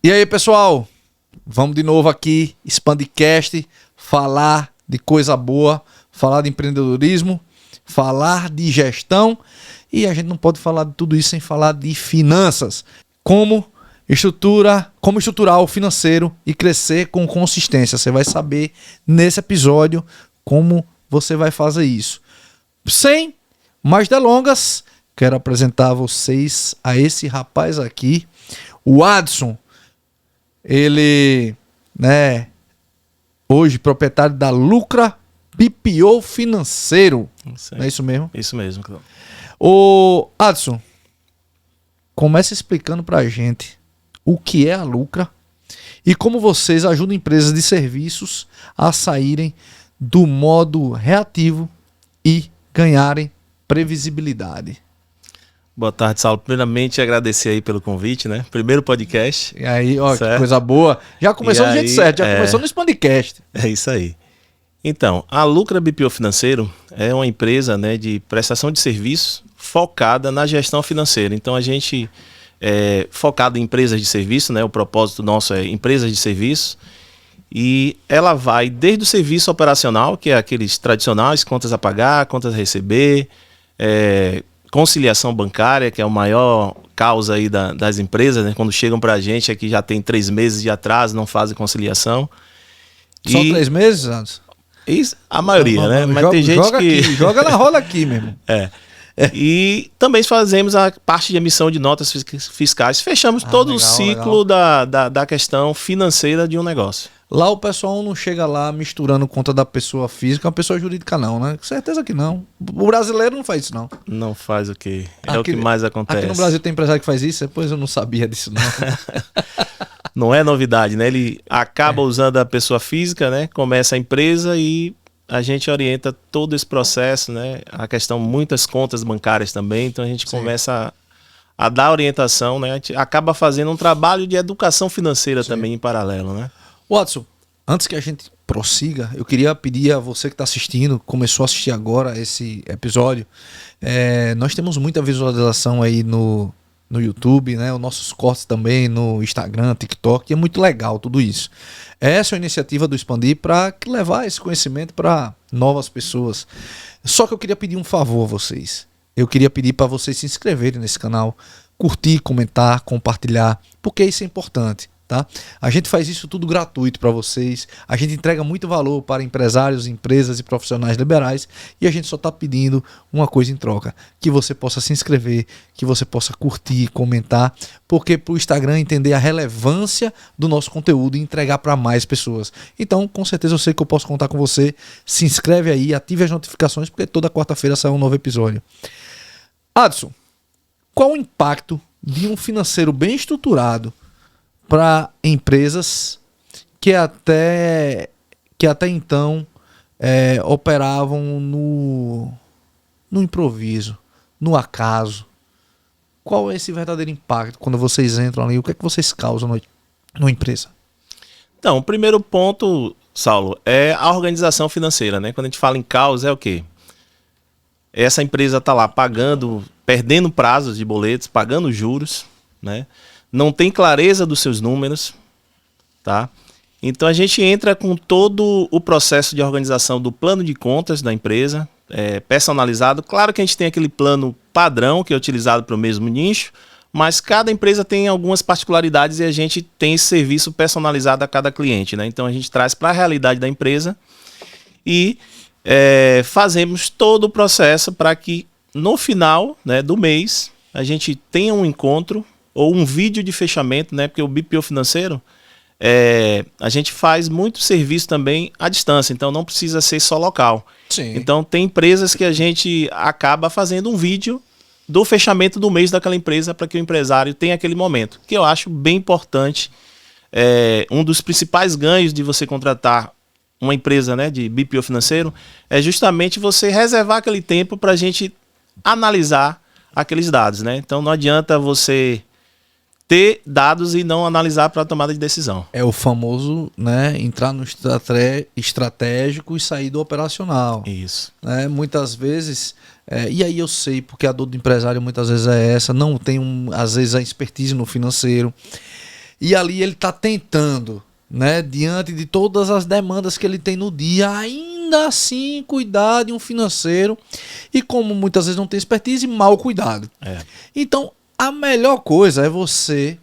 E aí, pessoal? Vamos de novo aqui, Expandcast, falar de coisa boa, falar de empreendedorismo, falar de gestão, e a gente não pode falar de tudo isso sem falar de finanças. Como estruturar o financeiro e crescer com consistência. Você vai saber nesse episódio como você vai fazer isso. Sem mais delongas, quero apresentar a vocês a esse rapaz aqui, o Adson. Ele, hoje proprietário da Lucra BPO Financeiro. Não é isso mesmo? Isso mesmo, Cláudio. Ô, Adson, comece explicando pra gente o que é a Lucra e como vocês ajudam empresas de serviços a saírem do modo reativo e ganharem previsibilidade. Boa tarde, Saulo. Primeiramente, agradecer aí pelo convite, né? Primeiro podcast. E aí, ó, certo? Que coisa boa. Já começou do jeito certo, já começou no Expandcast. É isso aí. Então, a Lucra BPO Financeiro é uma empresa, né, de prestação de serviços focada na gestão financeira. Então, a gente é focado em empresas de serviço, né? O propósito nosso é empresas de serviço. E ela vai desde o serviço operacional, que é aqueles tradicionais, contas a pagar, contas a receber, conciliação bancária, que é o maior causa aí das empresas, né? Quando chegam para a gente aqui já tem 3 meses de atraso, não fazem conciliação. Só 3 meses, Anderson? Isso, a maioria, não, né? Mas tem gente joga que... aqui, joga na rola aqui mesmo. E também fazemos a parte de emissão de notas fiscais. Fechamos todo o ciclo da questão financeira de um negócio. Lá o pessoal não chega lá misturando conta da pessoa física com a pessoa jurídica não, né? Certeza que não. O brasileiro não faz isso não. Não faz o quê? Aqui, o que mais acontece. Aqui no Brasil tem empresário que faz isso? Depois eu não sabia disso não. Não é novidade, né? Ele acaba usando a pessoa física, né? Começa a empresa e a gente orienta todo esse processo, né? A questão, muitas contas bancárias também, então a gente começa a dar orientação, né? A gente acaba fazendo um trabalho de educação financeira também em paralelo, né? Watson, antes que a gente prossiga, eu queria pedir a você que está assistindo, começou a assistir agora esse episódio, nós temos muita visualização aí no YouTube, né? Os nossos cortes também no Instagram, TikTok, e é muito legal tudo isso. Essa é a iniciativa do Expandir para levar esse conhecimento para novas pessoas. Só que eu queria pedir um favor a vocês. Eu queria pedir para vocês se inscreverem nesse canal, curtir, comentar, compartilhar, porque isso é importante. Tá? A gente faz isso tudo gratuito para vocês, a gente entrega muito valor para empresários, empresas e profissionais liberais e a gente só está pedindo uma coisa em troca, que você possa se inscrever, que você possa curtir, comentar, porque para o Instagram entender a relevância do nosso conteúdo e entregar para mais pessoas. Então, com certeza eu sei que eu posso contar com você, se inscreve aí, ative as notificações, porque toda quarta-feira sai um novo episódio. Adson, qual o impacto de um financeiro bem estruturado para empresas que até então operavam no improviso, no acaso? Qual é esse verdadeiro impacto quando vocês entram ali? O que é que vocês causam numa empresa? Então, o primeiro ponto, Saulo, é a organização financeira, né? Quando a gente fala em caos, é o quê? Essa empresa está lá perdendo prazos de boletos, pagando juros, né? Não tem clareza dos seus números, tá? Então a gente entra com todo o processo de organização do plano de contas da empresa, personalizado. Claro que a gente tem aquele plano padrão que é utilizado para o mesmo nicho, mas cada empresa tem algumas particularidades e a gente tem esse serviço personalizado a cada cliente, né? Então a gente traz para a realidade da empresa e fazemos todo o processo para que no final, né, do mês a gente tenha um encontro ou um vídeo de fechamento, né? Porque o BPO financeiro, a gente faz muito serviço também à distância, então não precisa ser só local. Sim. Então tem empresas que a gente acaba fazendo um vídeo do fechamento do mês daquela empresa para que o empresário tenha aquele momento, que eu acho bem importante. Um dos principais ganhos de você contratar uma empresa, né, de BPO financeiro é justamente você reservar aquele tempo para a gente analisar aqueles dados, né? Então não adianta você ter dados e não analisar para a tomada de decisão. É o famoso, né, entrar no estratégico e sair do operacional. Isso. Muitas vezes, e aí eu sei, porque a dor do empresário muitas vezes é essa, não tem, às vezes, a expertise no financeiro. e ali ele está tentando, né, diante de todas as demandas que ele tem no dia, ainda assim cuidar de um financeiro, e como muitas vezes não tem expertise, mal cuidado. Então, a melhor coisa é você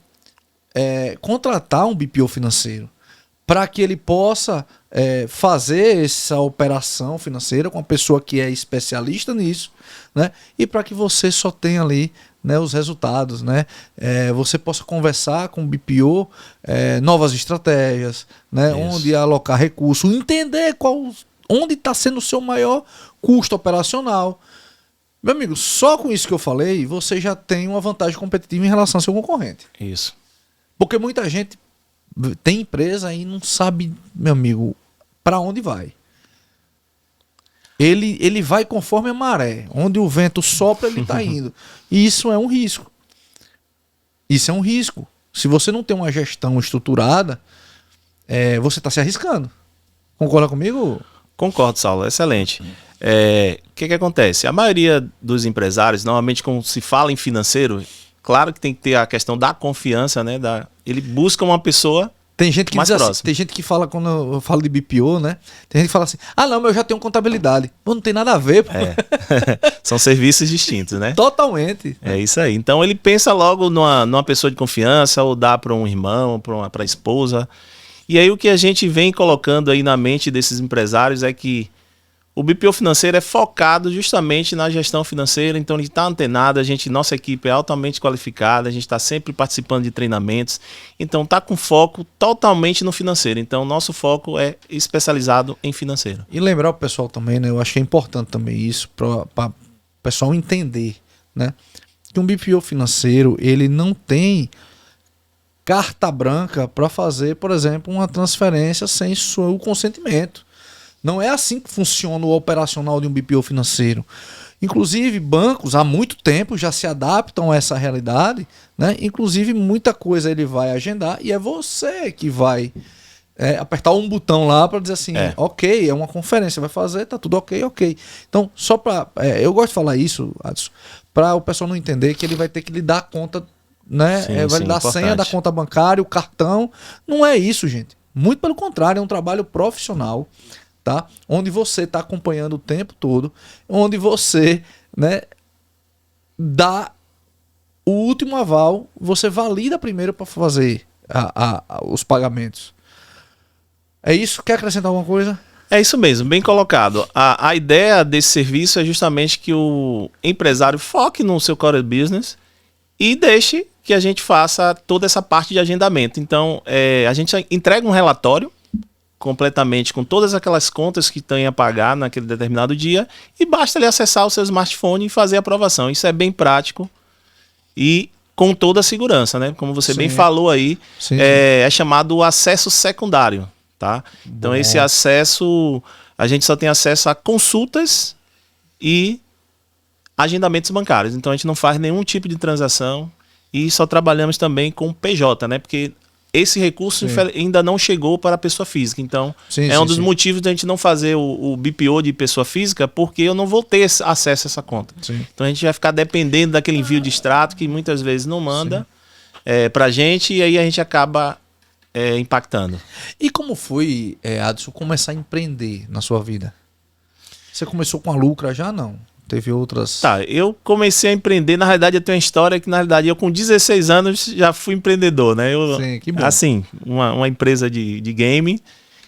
contratar um BPO financeiro para que ele possa fazer essa operação financeira com uma pessoa que é especialista nisso, né? E para que você só tenha ali, né, os resultados, né? Você possa conversar com o BPO, novas estratégias, né? Onde alocar recurso, entender onde está sendo o seu maior custo operacional. Meu amigo, só com isso que eu falei, você já tem uma vantagem competitiva em relação ao seu concorrente. Isso. Porque muita gente tem empresa e não sabe, meu amigo, para onde vai. Ele vai conforme a maré. Onde o vento sopra, ele está indo. E isso é um risco. Isso é um risco. Se você não tem uma gestão estruturada, você está se arriscando. Concorda comigo? Concordo, Saulo. Excelente. O que acontece? A maioria dos empresários, normalmente quando se fala em financeiro, claro que tem que ter a questão da confiança, né? Ele busca uma pessoa tem gente que mais diz assim, próxima. tem gente que fala, quando eu falo de BPO, né? Tem gente que fala assim, não, mas eu já tenho contabilidade. Pô, não tem nada a ver, pô. São serviços distintos, né? Totalmente. É isso aí. Então ele pensa logo numa pessoa de confiança, ou dá para um irmão, para a esposa. E aí o que a gente vem colocando aí na mente desses empresários é que o BPO financeiro é focado justamente na gestão financeira, então ele está antenado, nossa equipe é altamente qualificada, a gente está sempre participando de treinamentos, então está com foco totalmente no financeiro. Então nosso foco é especializado em financeiro. E lembrar o pessoal também, né? Eu achei importante também isso para o pessoal entender, né? Que um BPO financeiro, ele não tem carta branca para fazer, por exemplo, uma transferência sem seu consentimento. Não é assim que funciona o operacional de um BPO financeiro. Inclusive, bancos há muito tempo já se adaptam a essa realidade, né? Inclusive, muita coisa ele vai agendar e é você que vai apertar um botão lá para dizer assim, ok, é uma conferência, vai fazer, tá tudo ok. Então, só para... eu gosto de falar isso, Adson, para o pessoal não entender que ele vai ter que lhe dar conta, né? Vai lhe dar a senha da conta bancária, o cartão. Não é isso, gente. Muito pelo contrário, é um trabalho profissional, tá? Onde você está acompanhando o tempo todo, onde você, né, dá o último aval, você valida primeiro para fazer os pagamentos. É isso? Quer acrescentar alguma coisa? É isso mesmo, bem colocado. A ideia desse serviço é justamente que o empresário foque no seu core business e deixe que a gente faça toda essa parte de agendamento. Então, a gente entrega um relatório completamente com todas aquelas contas que tem a pagar naquele determinado dia e basta ele acessar o seu smartphone e fazer a aprovação. Isso é bem prático e com toda a segurança, né? Como você bem falou aí, é chamado acesso secundário, tá? Então esse acesso, a gente só tem acesso a consultas e agendamentos bancários. Então a gente não faz nenhum tipo de transação e só trabalhamos também com PJ, né? Porque esse recurso ainda não chegou para a pessoa física. Então, um dos motivos da gente não fazer o BPO de pessoa física, porque eu não vou ter acesso a essa conta. Então, a gente vai ficar dependendo daquele envio de extrato que muitas vezes não manda para a gente e aí a gente acaba impactando. E como foi, Adson, começar a empreender na sua vida? Você começou com a Lucra já? Não? Teve outras... Tá, eu comecei a empreender, na realidade eu tenho uma história que na realidade eu com 16 anos já fui empreendedor, né? Sim, que bom. Assim, uma empresa de game,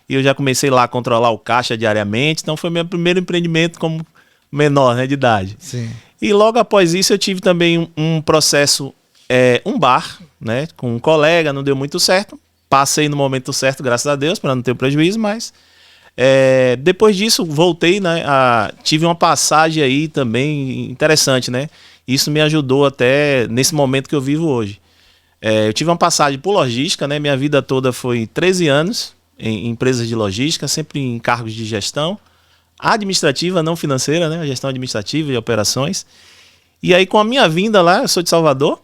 e eu já comecei lá a controlar o caixa diariamente, então foi meu primeiro empreendimento como menor, né, de idade. Sim. E logo após isso eu tive também um processo, um bar, né, com um colega, não deu muito certo, passei no momento certo, graças a Deus, para não ter prejuízo, mas... depois disso voltei, né, tive uma passagem aí também interessante, né? Isso me ajudou até nesse momento que eu vivo hoje. Eu tive uma passagem por logística, né? Minha vida toda foi 13 anos em empresas de logística, sempre em cargos de gestão administrativa, não financeira, né? Gestão administrativa e operações. E aí com a minha vinda lá, eu sou de Salvador,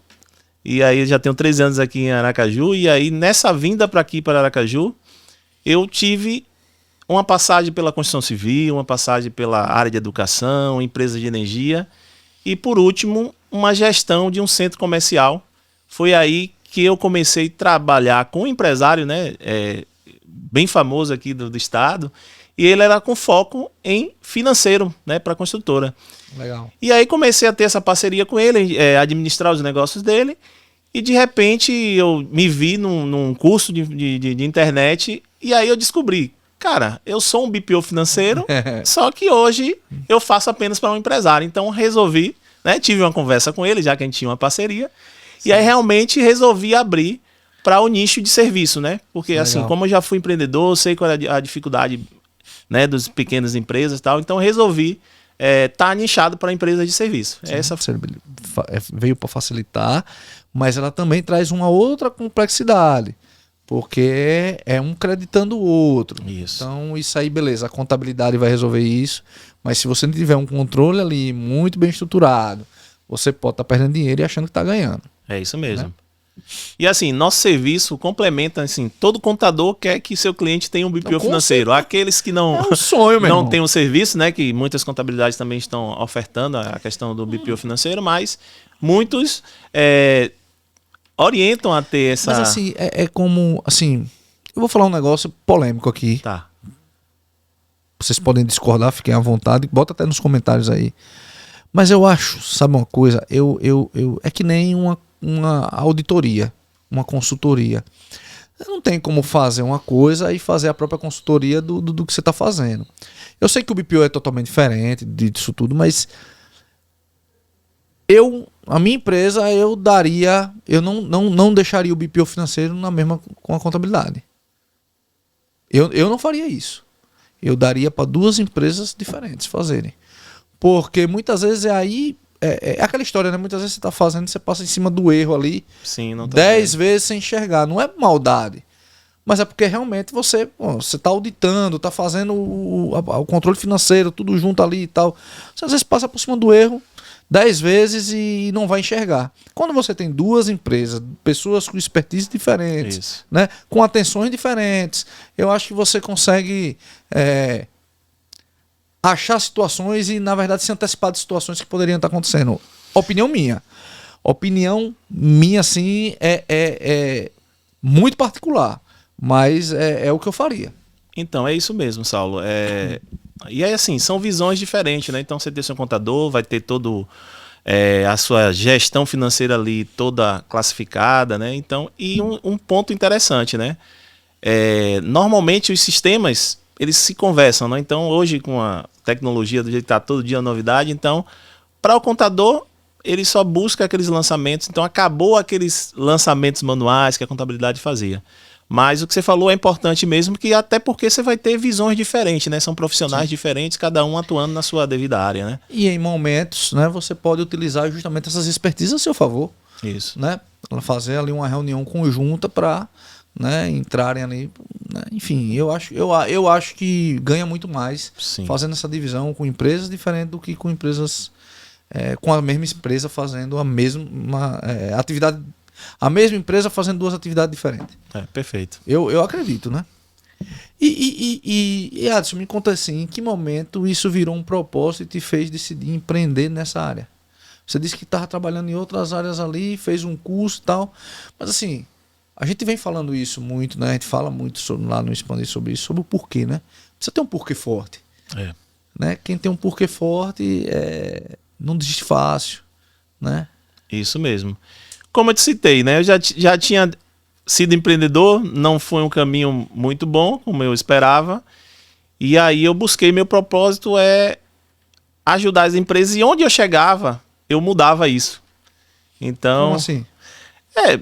e aí já tenho 13 anos aqui em Aracaju, e aí nessa vinda para aqui, para Aracaju, eu tive uma passagem pela construção civil, uma passagem pela área de educação, empresa de energia e, por último, uma gestão de um centro comercial. Foi aí que eu comecei a trabalhar com um empresário, né, bem famoso aqui do estado, e ele era com foco em financeiro, né, para a construtora. Legal. E aí comecei a ter essa parceria com ele, administrar os negócios dele, e de repente eu me vi num curso de internet, e aí eu descobri, cara, eu sou um BPO financeiro, só que hoje eu faço apenas para um empresário. Então resolvi, né, tive uma conversa com ele, já que a gente tinha uma parceria, sim, e aí realmente resolvi abrir para o nicho de serviço, né? Porque legal, assim, como eu já fui empreendedor, sei qual é a dificuldade, né, das pequenas empresas e tal, então resolvi tá nichado para empresas de serviço. Sim, essa veio para facilitar, mas ela também traz uma outra complexidade, porque é um creditando o outro. Isso. Então isso aí, beleza, a contabilidade vai resolver isso, mas se você não tiver um controle ali muito bem estruturado, você pode estar perdendo dinheiro e achando que está ganhando. É isso mesmo. Né? E assim, nosso serviço complementa, assim, todo contador quer que seu cliente tenha um BPO financeiro. Aqueles que não, é um sonho, não têm um serviço, né, que muitas contabilidades também estão ofertando a questão do BPO financeiro, mas muitos orientam a ter essa... Mas assim, é como, assim, eu vou falar um negócio polêmico aqui. Tá. Vocês podem discordar, fiquem à vontade, bota até nos comentários aí. Mas eu acho, sabe uma coisa, é que nem uma auditoria, uma consultoria. Não tem como fazer uma coisa e fazer a própria consultoria do que você está fazendo. Eu sei que o BPO é totalmente diferente disso tudo, mas a minha empresa, eu não deixaria o BPO financeiro na mesma com a contabilidade. Eu não faria isso. Eu daria para duas empresas diferentes fazerem. Porque muitas vezes é aquela história, né? Muitas vezes você está fazendo, você passa em cima do erro ali. Sim, não 10 vezes sem enxergar. Não é maldade. Mas é porque realmente você está auditando, está fazendo o controle financeiro, tudo junto ali e tal. Você às vezes passa por cima do erro 10 vezes e não vai enxergar. Quando você tem duas empresas, pessoas com expertise diferentes, né? Com atenções diferentes, eu acho que você consegue achar situações e, na verdade, se antecipar de situações que poderiam estar acontecendo. Opinião minha, assim, é muito particular, mas é o que eu faria. Então, é isso mesmo, Saulo. E aí, assim, são visões diferentes, né? Então, você tem seu contador, vai ter todo a sua gestão financeira ali toda classificada, né? Então, e um ponto interessante, né? Normalmente, os sistemas, eles se conversam, né? Então, hoje, com a tecnologia do jeito que está todo dia novidade, então, para o contador, ele só busca aqueles lançamentos. Então, acabou aqueles lançamentos manuais que a contabilidade fazia. Mas o que você falou é importante mesmo, que até porque você vai ter visões diferentes, né? São profissionais diferentes, cada um atuando na sua devida área, né? E em momentos, né, você pode utilizar justamente essas expertises a seu favor. Isso. Né? Fazer ali uma reunião conjunta para, né, entrarem ali. Né? Enfim, eu acho que ganha muito mais, sim, fazendo essa divisão com empresas diferentes do que com empresas com a mesma empresa fazendo a mesma atividade. A mesma empresa fazendo duas atividades diferentes. Perfeito. Eu acredito, né? E Adson, me conta assim, em que momento isso virou um propósito e te fez decidir empreender nessa área? Você disse que estava trabalhando em outras áreas ali, fez um curso e tal, mas assim, a gente vem falando isso muito, né? A gente fala muito lá no Expandir sobre isso, sobre o porquê, né? Precisa ter um porquê forte. Né? Quem tem um porquê forte não desiste fácil, né? Isso mesmo. Como eu te citei, né? Eu já tinha sido empreendedor, não foi um caminho muito bom, como eu esperava. E aí eu busquei, meu propósito ajudar as empresas. E onde eu chegava, eu mudava isso. Então, como assim?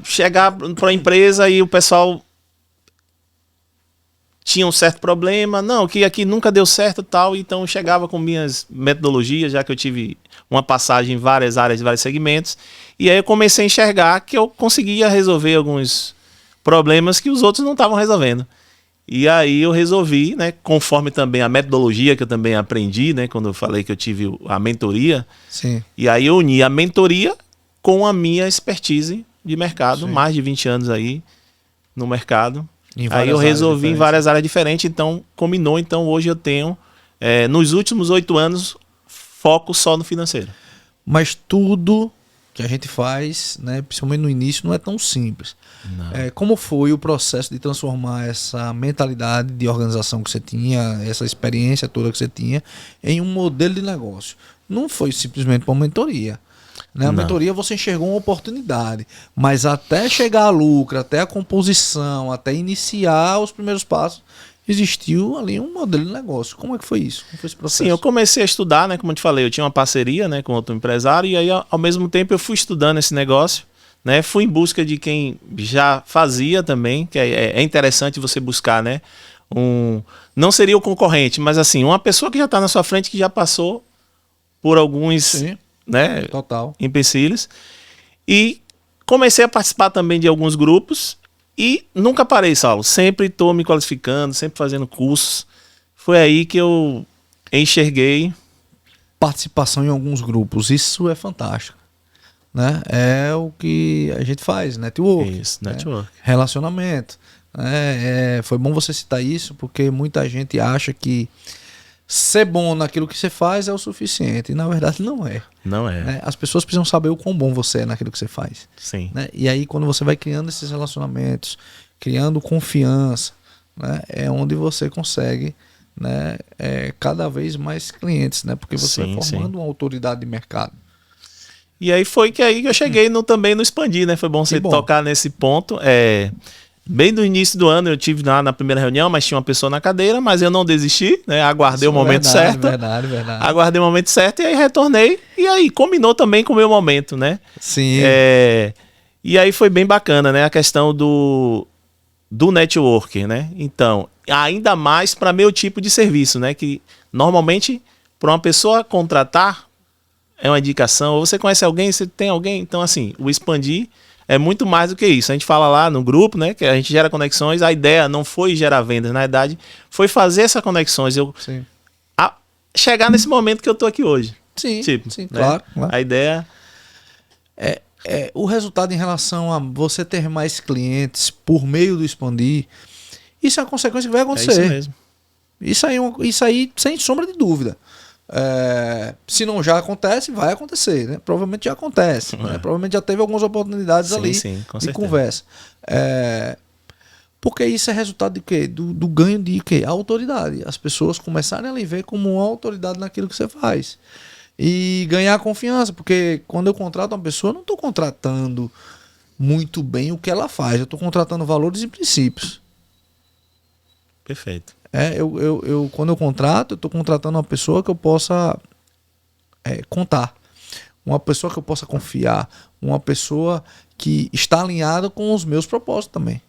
Chegar para a empresa e o pessoal tinha um certo problema. Não, que aqui nunca deu certo tal. Então eu chegava com minhas metodologias, já que eu tive uma passagem em várias áreas, vários segmentos. E aí eu comecei a enxergar que eu conseguia resolver alguns problemas que os outros não estavam resolvendo. E aí eu resolvi, né, conforme também a metodologia que eu também aprendi, né, quando eu falei que eu tive a mentoria. Sim. E aí eu uni a mentoria com a minha expertise de mercado, sim, mais de 20 anos aí no mercado. Aí eu resolvi em várias áreas diferentes, então combinou. Então hoje eu tenho, nos últimos 8 anos, foco só no financeiro. Mas tudo que a gente faz, né, principalmente no início, não é tão simples. Não. Como foi o processo de transformar essa mentalidade de organização que você tinha, essa experiência toda que você tinha, em um modelo de negócio? Não foi simplesmente uma mentoria. Né? A Não. mentoria você enxergou uma oportunidade, mas até chegar a lucro, até a composição, até iniciar os primeiros passos, existiu ali um modelo de negócio. Como é que foi isso? Como foi esse processo? Sim, eu comecei a estudar, né? Como eu te falei, eu tinha uma parceria, né, com outro empresário, e aí, ao mesmo tempo, eu fui estudando esse negócio, né? Fui em busca de quem já fazia também, que é interessante você buscar, né? Não seria o concorrente, mas assim, uma pessoa que já está na sua frente, que já passou por alguns, Sim, né, total. empecilhos. E comecei a participar também de alguns grupos e nunca parei, Saulo. Sempre estou me qualificando, sempre fazendo cursos. Foi aí que eu enxerguei. Participação em alguns grupos, isso é fantástico. Né? É o que a gente faz, network, Isso, né? network. Relacionamento. Foi bom você citar isso, porque muita gente acha que ser bom naquilo que você faz é o suficiente. E na verdade não é. Não é. Né? As pessoas precisam saber o quão bom você é naquilo que você faz. Sim. Né? E aí quando você vai criando esses relacionamentos, criando confiança, né? É onde você consegue, né? Cada vez mais clientes, né? Porque você vai formando uma autoridade de mercado. E aí foi que eu cheguei também no Expandir, né? Foi bom você tocar nesse ponto. Bem do início do ano eu tive lá na primeira reunião, mas tinha uma pessoa na cadeira, mas eu não desisti, né? Aguardei o momento certo. Verdade. Aguardei o momento certo e aí retornei. E aí combinou também com o meu momento, né? Sim. E aí foi bem bacana, né? A questão do networking, né? Então, ainda mais para meu tipo de serviço, né? Que normalmente, para uma pessoa contratar, é uma indicação. Ou você conhece alguém, você tem alguém. Então, assim, o Expandir é muito mais do que isso. A gente fala lá no grupo, né? Que a gente gera conexões. A ideia não foi gerar vendas, na verdade, foi fazer essas conexões. Chegar nesse momento que eu tô aqui hoje. Sim, sim, né? claro. A ideia o resultado em relação a você ter mais clientes por meio do Expandir, isso é uma consequência que vai acontecer. É isso mesmo. Isso aí sem sombra de dúvida. Se não já acontece, vai acontecer, né? Provavelmente já acontece, né? Provavelmente já teve algumas oportunidades ali de conversa. Porque isso é resultado de quê? Do ganho de quê? A autoridade. As pessoas começarem a lhe ver como uma autoridade naquilo que você faz. E ganhar confiança, porque quando eu contrato uma pessoa, eu não estou contratando muito bem o que ela faz, eu estou contratando valores e princípios. Perfeito. Quando eu contrato, eu estou contratando uma pessoa que eu possa contar, uma pessoa que eu possa confiar, uma pessoa que está alinhada com os meus propósitos também.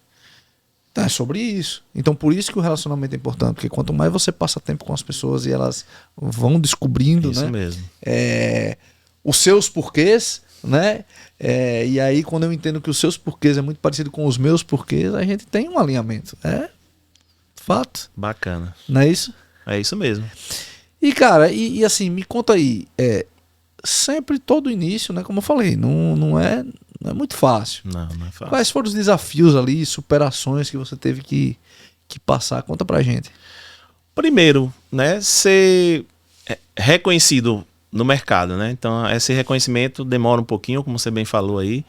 Então, é sobre isso. Então, por isso que o relacionamento é importante, porque quanto mais você passa tempo com as pessoas e elas vão descobrindo, isso né, mesmo. Os seus porquês, né? E aí, quando eu entendo que os seus porquês é muito parecido com os meus porquês, a gente tem um alinhamento. Fato. Bacana. Não é isso? É isso mesmo. E, cara, e assim, me conta aí, sempre todo início, né? Como eu falei, não é muito fácil. Não é fácil. Quais foram os desafios ali, superações que você teve que passar? Conta pra gente. Primeiro, né, ser reconhecido no mercado, né? Então, esse reconhecimento demora um pouquinho, como você bem falou aí.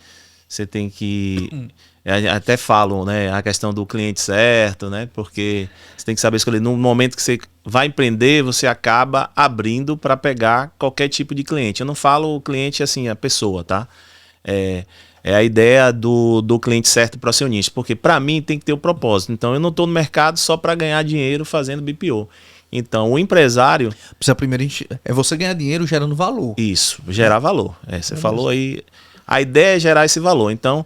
Você tem que... Até falo, né, a questão do cliente certo, né? Porque você tem que saber escolher. No momento que você vai empreender, você acaba abrindo para pegar qualquer tipo de cliente. Eu não falo o cliente assim, a pessoa, tá? É a ideia do cliente certo para o acionista. Porque para mim tem que ter o propósito. Então eu não estou no mercado só para ganhar dinheiro fazendo BPO. Então o empresário... Precisa primeiro você ganhar dinheiro gerando valor. Isso, gerar valor. Você falou aí. A ideia é gerar esse valor. Então...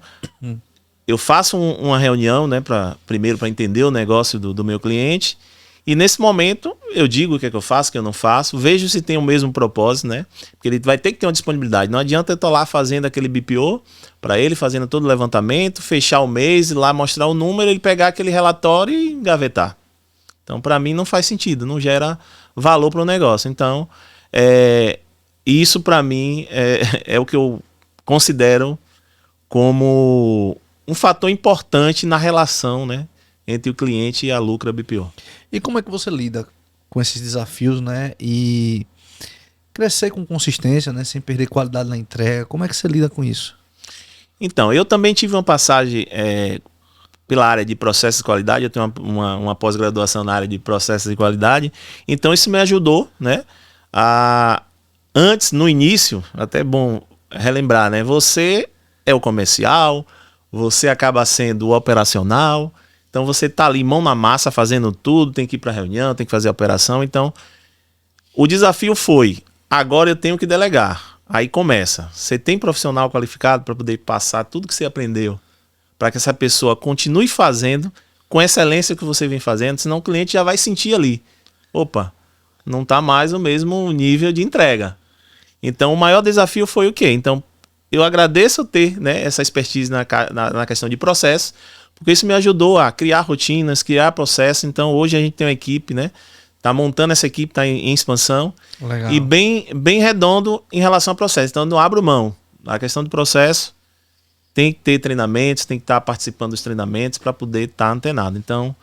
Eu faço uma reunião, né, primeiro para entender o negócio do meu cliente. E nesse momento eu digo o que é que eu faço, o que eu não faço. Vejo se tem o mesmo propósito, né? Porque ele vai ter que ter uma disponibilidade. Não adianta eu estar lá fazendo aquele BPO para ele, fazendo todo o levantamento, fechar o mês, lá mostrar o número, ele pegar aquele relatório e engavetar. Então, para mim, não faz sentido, não gera valor para o negócio. Então, isso para mim é o que eu considero como um fator importante na relação, né, entre o cliente e a Lucra BPO. E como é que você lida com esses desafios, né? E, crescer com consistência, né? Sem perder qualidade na entrega. Como é que você lida com isso? Então, eu também tive uma passagem pela área de processos de qualidade. Eu tenho uma pós-graduação na área de processos de qualidade. Então, isso me ajudou, né? Antes, no início, até é bom relembrar, né? Você é o comercial, você acaba sendo o operacional. Então, você tá ali mão na massa fazendo tudo, tem que ir para reunião, tem que fazer a operação. Então, o desafio foi, agora eu tenho que delegar. Aí começa. Você tem profissional qualificado para poder passar tudo que você aprendeu, para que essa pessoa continue fazendo com excelência que você vem fazendo, senão o cliente já vai sentir ali. Opa, não está mais o mesmo nível de entrega. Então, o maior desafio foi o quê? Então, eu agradeço ter, né, essa expertise na questão de processo, porque isso me ajudou a criar rotinas, criar processos. Então, hoje a gente tem uma equipe, né? Tá montando essa equipe, tá em expansão. Legal. E bem redondo em relação ao processo. Então, eu não abro mão. A questão do processo tem que ter treinamentos, tem que estar participando dos treinamentos para poder estar antenado. Então,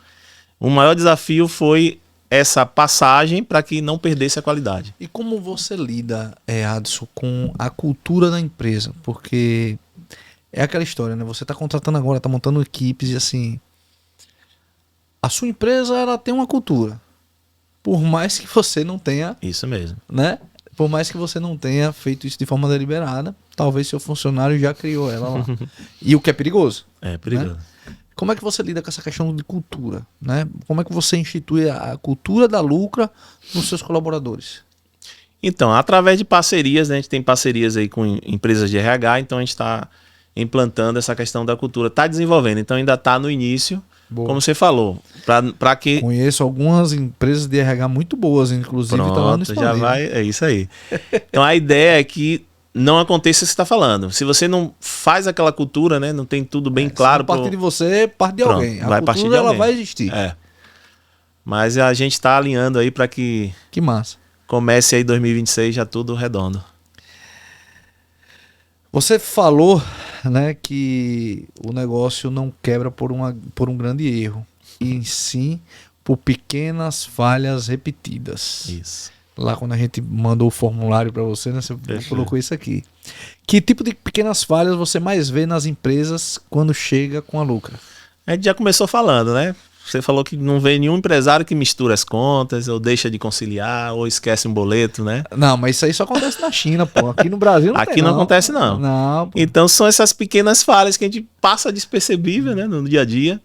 o maior desafio foi essa passagem para que não perdesse a qualidade. E como você lida, Adson, com a cultura da empresa? Porque é aquela história, né? Você está contratando agora, está montando equipes e assim, a sua empresa ela tem uma cultura. Por mais que você não tenha... Isso mesmo. Né? Por mais que você não tenha feito isso de forma deliberada, talvez seu funcionário já criou ela lá. E o que é perigoso. É perigoso. Né? Como é que você lida com essa questão de cultura? Né? Como é que você institui a cultura da Lucra nos seus colaboradores? Então, através de parcerias, né? A gente tem parcerias aí com empresas de RH, então a gente está implantando essa questão da cultura. Está desenvolvendo, então ainda está no início. Boa. Como você falou, para que... Conheço algumas empresas de RH muito boas, inclusive. Pronto, tá lá no já vai, é isso aí. Então a ideia é que não aconteça o que você está falando. Se você não faz aquela cultura, né, não tem tudo bem claro... Se parte de você, parte de alguém. A vai cultura partir de alguém. Ela vai existir. É. Mas a gente está alinhando aí para que... Que massa. Comece aí 2026 já tudo redondo. Você falou, né, que o negócio não quebra por um grande erro, e sim por pequenas falhas repetidas. Isso. Lá quando a gente mandou o formulário para você, né, você colocou isso aqui. Que tipo de pequenas falhas você mais vê nas empresas quando chega com a Lucra? A gente já começou falando, né? Você falou que não vê nenhum empresário que mistura as contas, ou deixa de conciliar, ou esquece um boleto, né? Não, mas isso aí só acontece na China, pô. Aqui no Brasil não Aqui não acontece, não. Não, pô. Então são essas pequenas falhas que a gente passa despercebível, né, no dia a dia.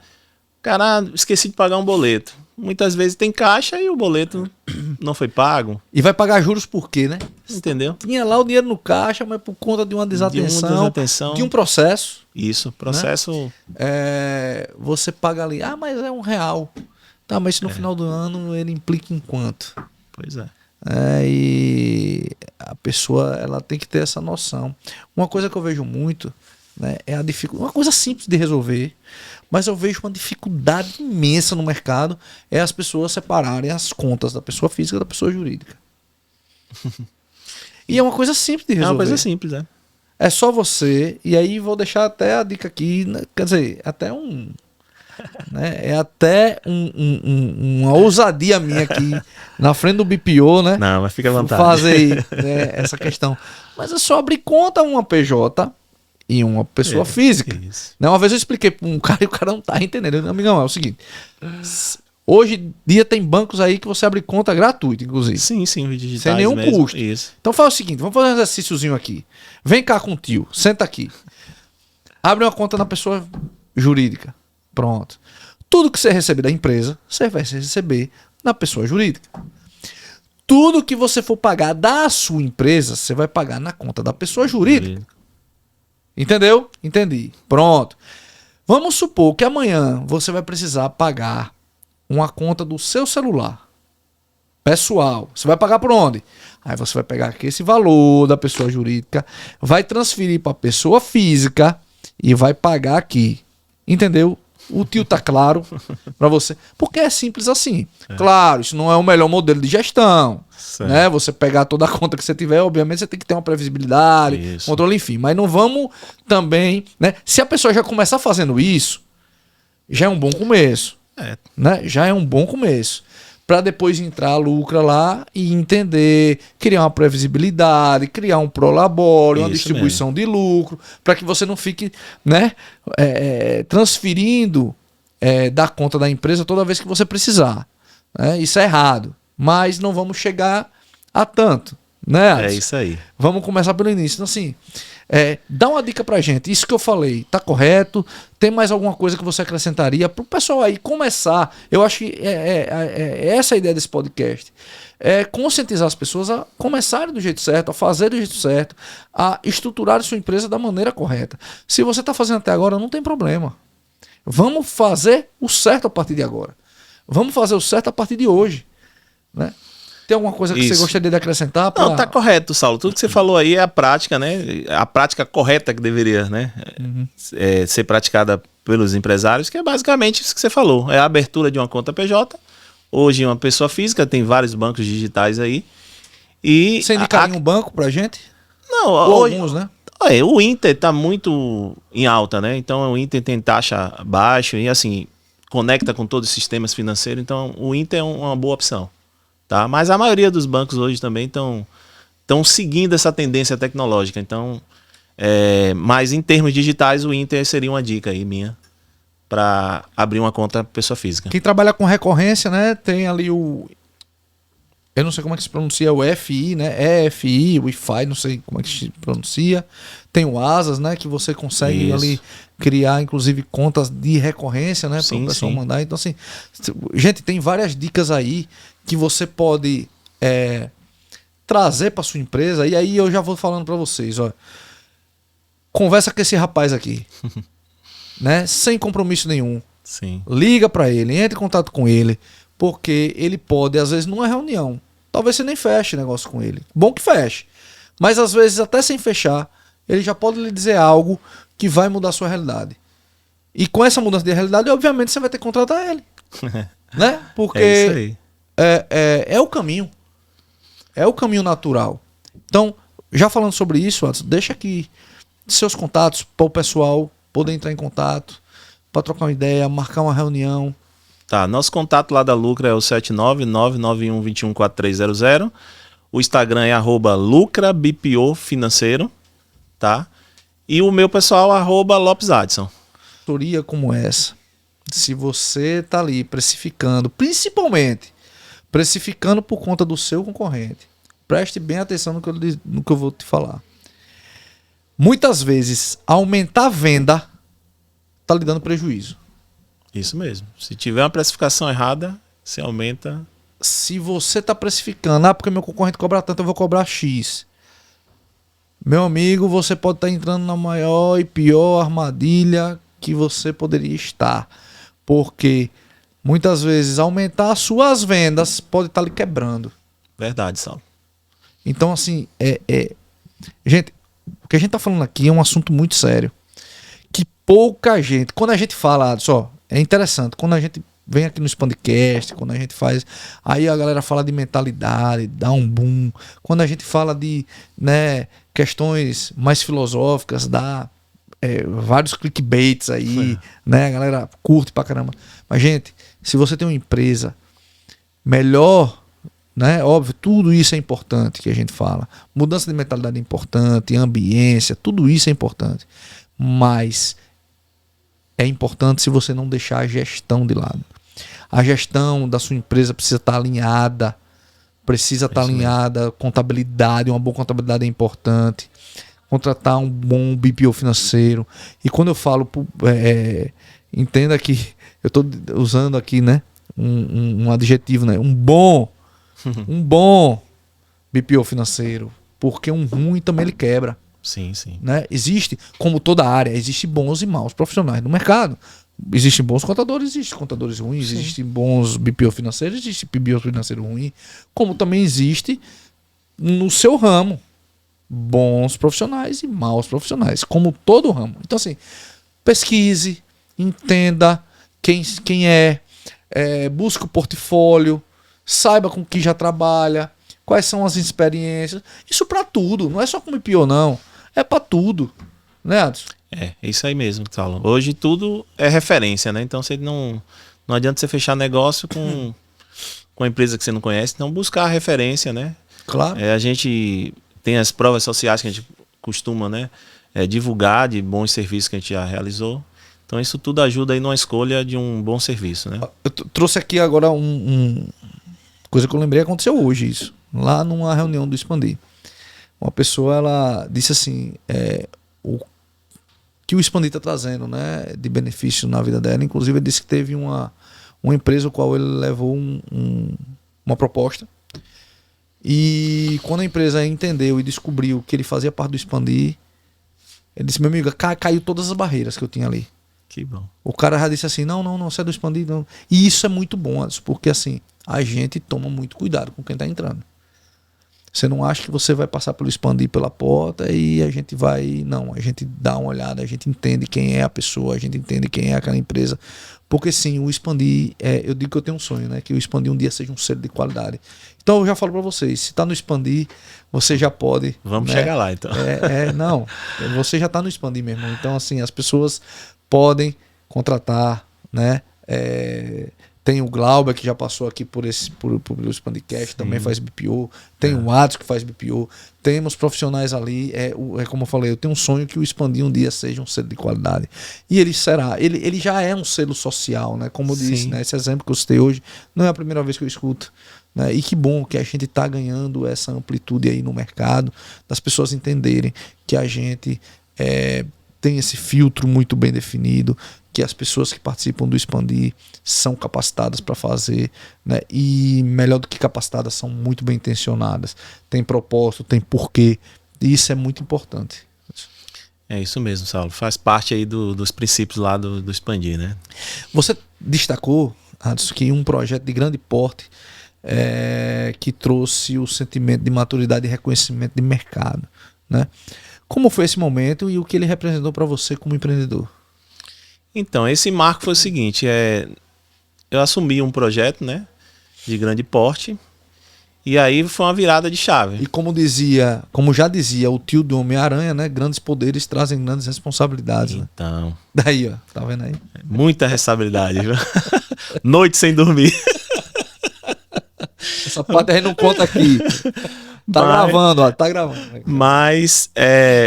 Cara, esqueci de pagar um boleto. Muitas vezes tem caixa e o boleto não foi pago. E vai pagar juros por quê, né? Entendeu? Tinha lá o dinheiro no caixa, mas por conta de uma desatenção, de um processo. Isso, processo... Né? Você paga ali, mas é R$1. Tá, mas se no final do ano ele implica em quanto? Pois é. E a pessoa ela tem que ter essa noção. Uma coisa que eu vejo muito, né, é a dificuldade. Uma coisa simples de resolver, mas eu vejo uma dificuldade imensa no mercado, é as pessoas separarem as contas da pessoa física da pessoa jurídica. E é uma coisa simples de resolver. É uma coisa simples, é. É só você, e aí vou deixar até a dica aqui, né, quer dizer, até né, é até uma ousadia minha aqui na frente do BPO, né? Não, mas fica à vontade. Fazer né, essa questão. Mas é só abrir conta uma PJ e uma pessoa física. Isso. Né, uma vez eu expliquei para um cara e o cara não tá entendendo. Amigão, é o seguinte. Hoje em dia tem bancos aí que você abre conta gratuito, inclusive. Sim, digitais sem nenhum mesmo. custo. Isso. Então faz o seguinte, vamos fazer um exercíciozinho aqui. Vem cá com o tio, senta aqui. Abre uma conta na pessoa jurídica. Pronto. Tudo que você receber da empresa, você vai receber na pessoa jurídica. Tudo que você for pagar da sua empresa, você vai pagar na conta da pessoa jurídica. Entendeu? Entendi. Pronto. Vamos supor que amanhã você vai precisar pagar uma conta do seu celular pessoal. Você vai pagar por onde? Aí você vai pegar aqui esse valor da pessoa jurídica, vai transferir para a pessoa física e vai pagar aqui. Entendeu? O tio tá claro para você. Porque é simples assim. Claro, isso não é o melhor modelo de gestão. Né? Você pegar toda a conta que você tiver, obviamente você tem que ter uma previsibilidade, controle, enfim. Mas não vamos também... Né? Se a pessoa já começar fazendo isso, já é um bom começo. Né? Já é um bom começo. para depois entrar a Lucra lá e entender, criar uma previsibilidade, criar um prolabore, uma distribuição de lucro, para que você não fique, né, transferindo da conta da empresa toda vez que você precisar. Né? Isso é errado, mas não vamos chegar a tanto. Né, Adson? É isso aí. Vamos começar pelo início. Então, assim, dá uma dica pra gente. Isso que eu falei, tá correto? Tem mais alguma coisa que você acrescentaria pro pessoal aí começar? Eu acho que essa a ideia desse podcast. É conscientizar as pessoas a começarem do jeito certo, a fazer do jeito certo, a estruturar sua empresa da maneira correta. Se você tá fazendo até agora, não tem problema. Vamos fazer o certo a partir de agora. Vamos fazer o certo a partir de hoje. Né? Tem alguma coisa que você gostaria de acrescentar? Não, tá correto, Saulo. Tudo que você falou aí é a prática, né? A prática correta que deveria, né? Ser praticada pelos empresários, que é basicamente isso que você falou. É a abertura de uma conta PJ. Hoje, uma pessoa física, tem vários bancos digitais aí. E você indicaria um banco pra gente? Não, ou alguns, né? O Inter tá muito em alta, né? Então, o Inter tem taxa baixa e, assim, conecta com todos os sistemas financeiros. Então, o Inter é uma boa opção. Tá? Mas a maioria dos bancos hoje também estão seguindo essa tendência tecnológica. Então, mas em termos digitais, o Inter seria uma dica aí minha para abrir uma conta pessoa física. Quem trabalha com recorrência, né, tem ali o... Eu não sei como é que se pronuncia o FI, né? EFI, o Wi-Fi, não sei como é que se pronuncia. Tem o Asas, né? Que você consegue ali criar, inclusive, contas de recorrência, né? Para o pessoal mandar. Então, assim, gente, tem várias dicas aí que você pode trazer para sua empresa. E aí eu já vou falando para vocês, ó. Conversa com esse rapaz aqui, né? Sem compromisso nenhum. Sim. Liga para ele, entre em contato com ele, porque ele pode, às vezes, numa reunião, talvez você nem feche negócio com ele. Bom que feche. Mas às vezes, até sem fechar, ele já pode lhe dizer algo que vai mudar a sua realidade. E com essa mudança de realidade, obviamente, você vai ter que contratar ele. Né? Porque isso aí. É o caminho. É o caminho natural. Então, já falando sobre isso, Adson, deixa aqui seus contatos para o pessoal poder entrar em contato, para trocar uma ideia, marcar uma reunião. Tá, nosso contato lá da Lucra é o 79991214300. O Instagram é @lucrabpofinanceiro, tá? E o meu pessoal @LopesAdson. História como essa, se você tá ali precificando, principalmente precificando por conta do seu concorrente, preste bem atenção no que eu vou te falar. Muitas vezes, aumentar a venda tá lhe dando prejuízo. Isso mesmo. Se tiver uma precificação errada, você aumenta. Se você está precificando, porque meu concorrente cobra tanto, eu vou cobrar X. Meu amigo, você pode estar entrando na maior e pior armadilha que você poderia estar. Porque muitas vezes aumentar as suas vendas pode estar lhe quebrando. Verdade, Saulo. Então, assim, gente, o que a gente está falando aqui é um assunto muito sério. Que pouca gente, quando a gente fala, só, é interessante, quando a gente vem aqui no Expandcast, quando a gente faz, aí a galera fala de mentalidade, dá um boom. Quando a gente fala de, né, questões mais filosóficas, dá vários clickbaits aí, né, a galera curte pra caramba. Mas, gente, se você tem uma empresa melhor, né, óbvio, tudo isso é importante que a gente fala. Mudança de mentalidade é importante, ambiência, tudo isso é importante. Mas é importante se você não deixar a gestão de lado. A gestão da sua empresa precisa estar alinhada. Precisa estar alinhada. Contabilidade, uma boa contabilidade é importante. Contratar um bom BPO financeiro. E quando eu falo, entenda que eu estou usando aqui, né, um adjetivo, né, um bom BPO financeiro. Porque um ruim também ele quebra. Sim, sim. Né? Existe, como toda área, existe bons e maus profissionais no mercado. Existem bons contadores, existem contadores ruins, sim. Existem bons BPO financeiros, existe BPO financeiro ruim, como também existe no seu ramo bons profissionais e maus profissionais, como todo ramo. Então, assim, pesquise, entenda quem é, busque o portfólio, saiba com que já trabalha, quais são as experiências. Isso para tudo, não é só com BPO, não. É para tudo, né, Adson? É isso aí mesmo, Saulo. Hoje tudo é referência, né? Então você não adianta você fechar negócio com com a empresa que você não conhece, então buscar a referência, né? Claro. A gente tem as provas sociais que a gente costuma, né, divulgar de bons serviços que a gente já realizou. Então isso tudo ajuda aí numa escolha de um bom serviço, né? Eu trouxe aqui agora coisa que eu lembrei, aconteceu hoje isso, lá numa reunião do Expandir. Uma pessoa, ela disse assim, o que o Expandir está trazendo, né, de benefício na vida dela. Inclusive ele disse que teve uma empresa ao qual ele levou uma proposta, e quando a empresa entendeu e descobriu que ele fazia parte do Expandir, ele disse, meu amigo, caiu todas as barreiras que eu tinha ali. Que bom. O cara já disse assim, não, você é do Expandir, não. E isso é muito bom, Anderson, porque assim, a gente toma muito cuidado com quem está entrando. Você não acha que você vai passar pelo Expandir pela porta e a gente vai... Não, a gente dá uma olhada, a gente entende quem é a pessoa, a gente entende quem é aquela empresa. Porque sim, o Expandir, eu digo que eu tenho um sonho, né? Que o Expandir um dia seja um selo de qualidade. Então eu já falo para vocês, se está no Expandir, você já pode... Vamos, né, chegar lá, então. Não, você já está no Expandir, meu irmão. Então assim, as pessoas podem contratar, né? Tem o Glauber, que já passou aqui por o Expandicast, também faz BPO. Tem o Adson, que faz BPO. Temos profissionais ali. Como eu falei, eu tenho um sonho que o Expandir um dia seja um selo de qualidade. E ele será. Ele já é um selo social, né? Como eu disse, né? Esse exemplo que eu citei hoje não é a primeira vez que eu escuto. Né? E que bom que a gente está ganhando essa amplitude aí no mercado, das pessoas entenderem que a gente tem esse filtro muito bem definido, que as pessoas que participam do Expandir são capacitadas para fazer, né? E melhor do que capacitadas, são muito bem intencionadas, tem propósito, tem porquê, e isso é muito importante. É isso mesmo, Saulo, faz parte aí dos princípios lá do Expandir, né? Você destacou, Adson, que um projeto de grande porte que trouxe o sentimento de maturidade e reconhecimento de mercado, né? Como foi esse momento e o que ele representou para você como empreendedor? Então, esse marco foi o seguinte, eu assumi um projeto, né, de grande porte, e aí foi uma virada de chave. E como já dizia o tio do Homem-Aranha, né, grandes poderes trazem grandes responsabilidades. Então. Né? Daí, ó, tá vendo aí? Muita responsabilidade, viu? Noite sem dormir. Essa parte a gente não conta aqui. Gravando, ó, tá gravando. Mas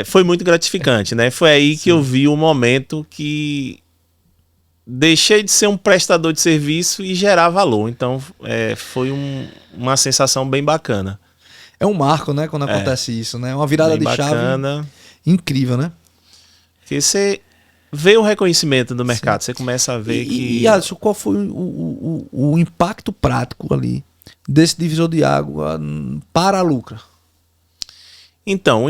foi muito gratificante, né? Foi aí que eu vi o momento que deixei de ser um prestador de serviço e gerar valor. Então, foi uma sensação bem bacana. É um marco, né? Quando acontece isso, né? Uma virada de chave incrível, né? Porque você vê o reconhecimento do mercado, você começa a ver que... E Adson, qual foi o impacto prático ali desse divisor de água para a Lucra? Então,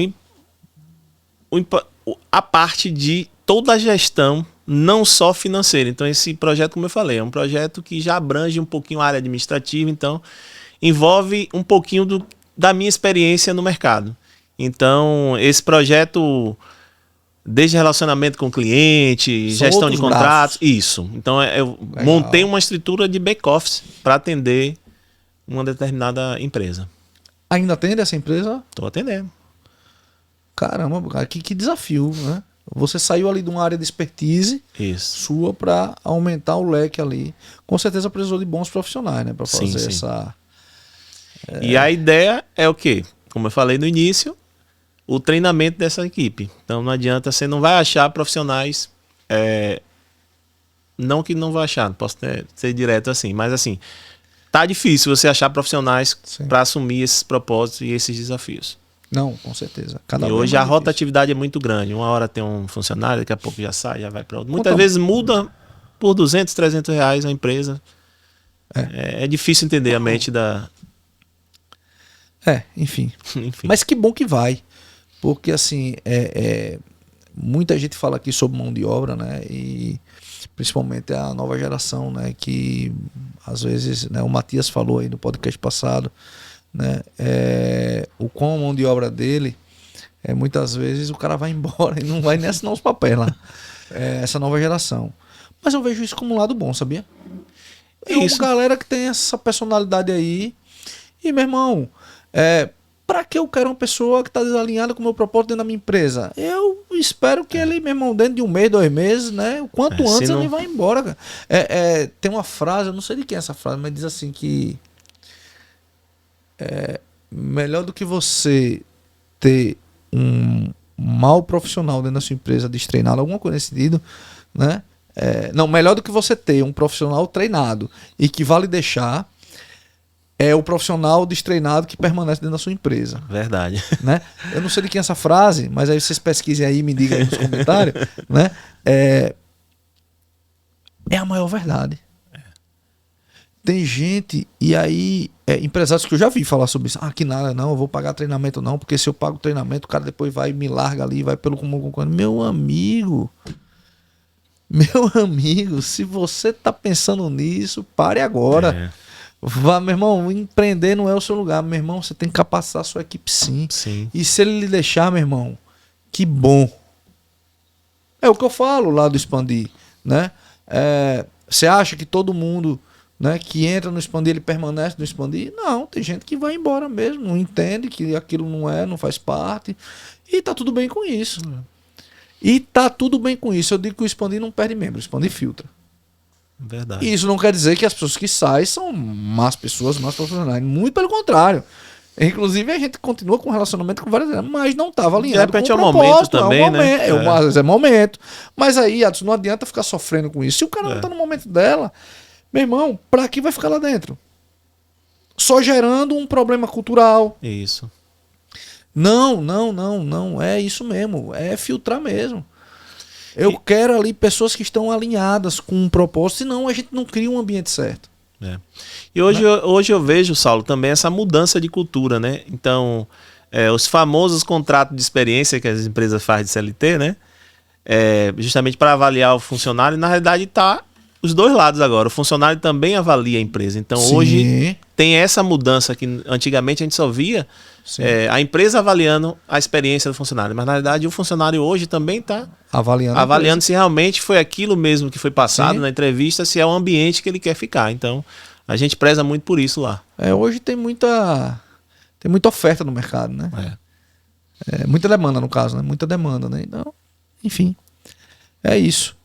a parte de toda a gestão, não só financeira. Então, esse projeto, como eu falei, é um projeto que já abrange um pouquinho a área administrativa, então envolve um pouquinho da minha experiência no mercado. Então, esse projeto, desde relacionamento com o cliente, gestão de contratos, isso. Então, eu montei uma estrutura de back-office para atender uma determinada empresa. Ainda atende essa empresa? Estou atendendo. Caramba, cara, que desafio, né? Você saiu ali de uma área de expertise sua para aumentar o leque ali. Com certeza precisou de bons profissionais, né? Para fazer essa... E a ideia é o quê? Como eu falei no início, o treinamento dessa equipe. Então não adianta, você não vai achar profissionais... não que não vai achar, não posso ser direto assim, mas assim, tá difícil você achar profissionais para assumir esses propósitos e esses desafios. Não, com certeza. E hoje a rotatividade é muito grande. Uma hora tem um funcionário, daqui a pouco já sai, já vai para outro. Muitas vezes muda por 200, 300 reais a empresa. É difícil entender a mente da... Enfim. Mas que bom que vai. Porque assim, muita gente fala aqui sobre mão de obra, né? E principalmente a nova geração, né? Que às vezes, né, o Matias falou aí no podcast passado, né? O quão a mão de obra dele, muitas vezes o cara vai embora e não vai nem assinar os papéis lá. Essa nova geração. Mas eu vejo isso como um lado bom, sabia? É uma galera que tem essa personalidade aí. E, meu irmão, pra que eu quero uma pessoa que tá desalinhada com o meu propósito dentro da minha empresa? Eu espero que ele, meu irmão, dentro de 1 mês, 2 meses, né? O quanto antes ele vai embora, cara. Tem uma frase, eu não sei de quem é essa frase, mas diz assim que melhor do que você ter um mau profissional dentro da sua empresa destreinado, alguma coisa nesse sentido, né? Não, melhor do que você ter um profissional treinado e que vale deixar é o profissional destreinado que permanece dentro da sua empresa. Verdade. Né? Eu não sei de quem é essa frase, mas aí vocês pesquisem aí e me digam aí nos comentários. Né? É a maior verdade. Tem gente, e aí, empresários que eu já vi falar sobre isso. Que nada, não, eu vou pagar treinamento não, porque se eu pago treinamento, o cara depois vai e me larga ali, vai pelo comum concorrente. Meu amigo, se você tá pensando nisso, pare agora. Vá, meu irmão, empreender não é o seu lugar. Meu irmão, você tem que capacitar a sua equipe sim. E se ele lhe deixar, meu irmão, que bom. É o que eu falo lá do Expandir, né? Você acha que todo mundo, né, que entra no Expandir, ele permanece no Expandir? Não, tem gente que vai embora mesmo, não entende que aquilo não faz parte. E tá tudo bem com isso. E tá tudo bem com isso. Eu digo que o Expandir não perde membro, o Expandir filtra. Verdade. E isso não quer dizer que as pessoas que saem são más pessoas, más profissionais. Muito pelo contrário. Inclusive, a gente continua com relacionamento com várias, mas não estava alinhado. De repente com o momento também, né? Às vezes é momento. Mas aí, Adson, não adianta ficar sofrendo com isso. Se o cara não tá no momento dela, meu irmão, pra que vai ficar lá dentro? Só gerando um problema cultural. Isso. Não. É isso mesmo. É filtrar mesmo. Eu quero ali pessoas que estão alinhadas com um propósito, senão a gente não cria um ambiente certo. E hoje eu vejo, Saulo, também essa mudança de cultura, né? Então, os famosos contratos de experiência que as empresas fazem de CLT, né? Justamente para avaliar o funcionário, na realidade tá os dois lados agora. O funcionário também avalia a empresa. Então, hoje tem essa mudança que antigamente a gente só via a empresa avaliando a experiência do funcionário. Mas, na realidade, o funcionário hoje também está avaliando se realmente foi aquilo mesmo que foi passado na entrevista, se é o ambiente que ele quer ficar. Então, a gente preza muito por isso lá. Hoje tem muita oferta no mercado, né? Muita demanda, no caso, né? Muita demanda, né? Então, enfim, é isso.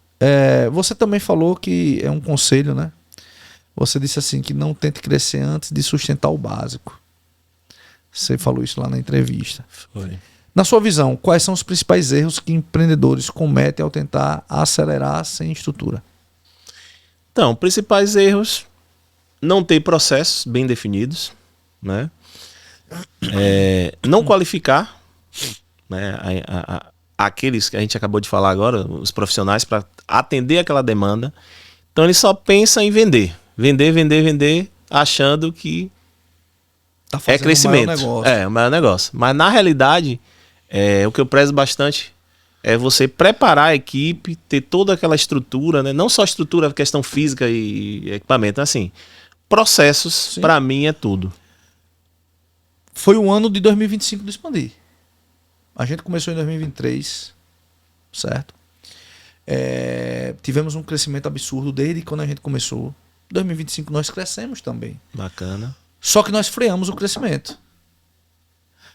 Você também falou que é um conselho, né? Você disse assim, que não tente crescer antes de sustentar o básico. Você falou isso lá na entrevista. Foi. Na sua visão, quais são os principais erros que empreendedores cometem ao tentar acelerar sem estrutura? Então, principais erros: não ter processos bem definidos, né? Não qualificar, né, aqueles que a gente acabou de falar agora, os profissionais, para atender aquela demanda. Então ele só pensa em vender, achando que é crescimento, o maior negócio. Mas na realidade, o que eu prezo bastante é você preparar a equipe, ter toda aquela estrutura, né? Não só estrutura, questão física e equipamento, assim, processos, para mim, é tudo. Foi o ano de 2025 do Expandir. A gente começou em 2023, certo? Tivemos um crescimento absurdo desde quando a gente começou. Em 2025 nós crescemos também. Bacana. Só que nós freamos o crescimento.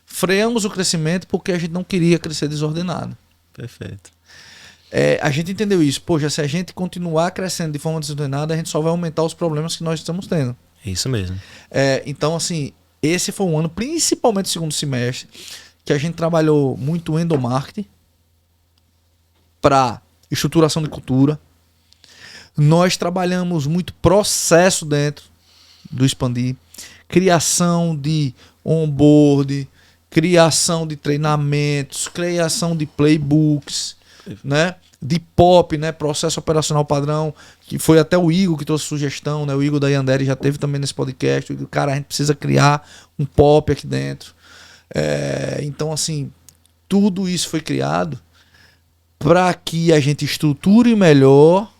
Freamos o crescimento porque a gente não queria crescer desordenado. Perfeito. A gente entendeu isso. Poxa, se a gente continuar crescendo de forma desordenada, a gente só vai aumentar os problemas que nós estamos tendo. É isso mesmo. Então, assim, esse foi um ano, principalmente no segundo semestre, que a gente trabalhou muito endomarketing para estruturação de cultura. Nós trabalhamos muito processo dentro do Expandir, criação de onboard, criação de treinamentos, criação de playbooks, né? De POP, né? Processo operacional padrão, que foi até o Igor que trouxe sugestão, né? O Igor da Yandere já teve também nesse podcast. Cara, a gente precisa criar um POP aqui dentro. Então, assim, tudo isso foi criado para que a gente estruture melhor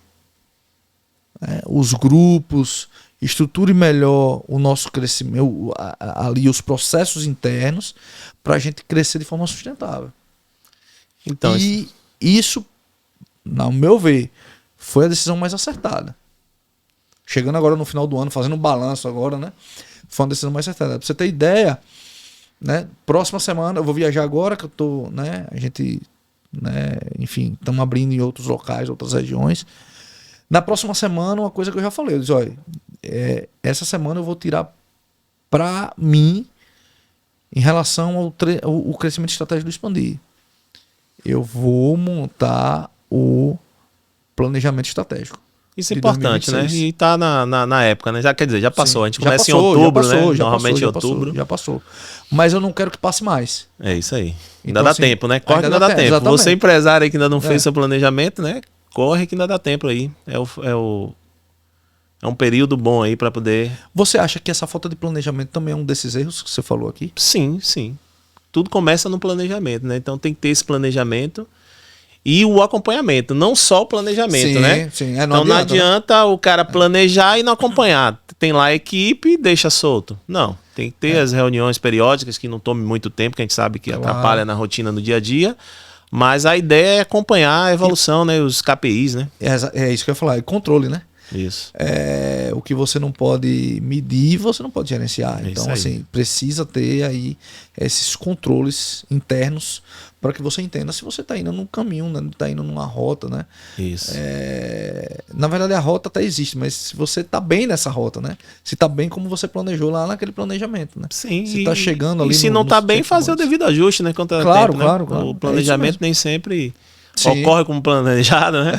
os grupos, estruture melhor o nosso crescimento, ali os processos internos, para a gente crescer de forma sustentável. Então, e isso, no meu ver, foi a decisão mais acertada. Chegando agora no final do ano, fazendo um balanço agora, né? Foi uma decisão mais acertada. Pra você ter ideia, né? Próxima semana, eu vou viajar agora, que eu tô, né? A gente, né? Enfim, estamos abrindo em outros locais, outras regiões. Na próxima semana, uma coisa que eu já falei, eu disse, olha, essa semana eu vou tirar pra mim em relação ao crescimento estratégico do Expandir. Eu vou montar o planejamento estratégico. Isso é importante, 2026. Né? E tá na época, né? Já quer dizer, já passou. Sim, a gente começa em outubro, né? Normalmente em outubro. Já passou. Mas eu não quero que passe mais. É isso aí. Ainda Então, dá assim, tempo, né? Corre que ainda dá tempo. Exatamente. Você, empresário aí que ainda não fez seu planejamento, né? Corre que ainda dá tempo aí. É um período bom aí para poder... Você acha que essa falta de planejamento também é um desses erros que você falou aqui? Sim, sim. Tudo começa no planejamento, né? Então tem que ter esse planejamento e o acompanhamento, não só o planejamento, né? Sim. Então não adianta o cara planejar e não acompanhar. Tem lá a equipe e deixa solto. Não, tem que ter as reuniões periódicas que não tome muito tempo, que a gente sabe que atrapalha na rotina do dia a dia. Mas a ideia é acompanhar a evolução, né? Os KPIs, né? É isso que eu ia falar, é controle, né? Isso. O que você não pode medir, você não pode gerenciar. Então, assim, precisa ter aí esses controles internos para que você entenda se você está indo num caminho, né? Está indo numa rota, né? Isso. Na verdade, a rota até existe, mas se você está bem nessa rota, né? Se está bem como você planejou lá naquele planejamento, né? Sim. Se está chegando ali. E se não está bem, fazer o devido ajuste, né? Claro. O planejamento nem sempre... ocorre como planejado, né?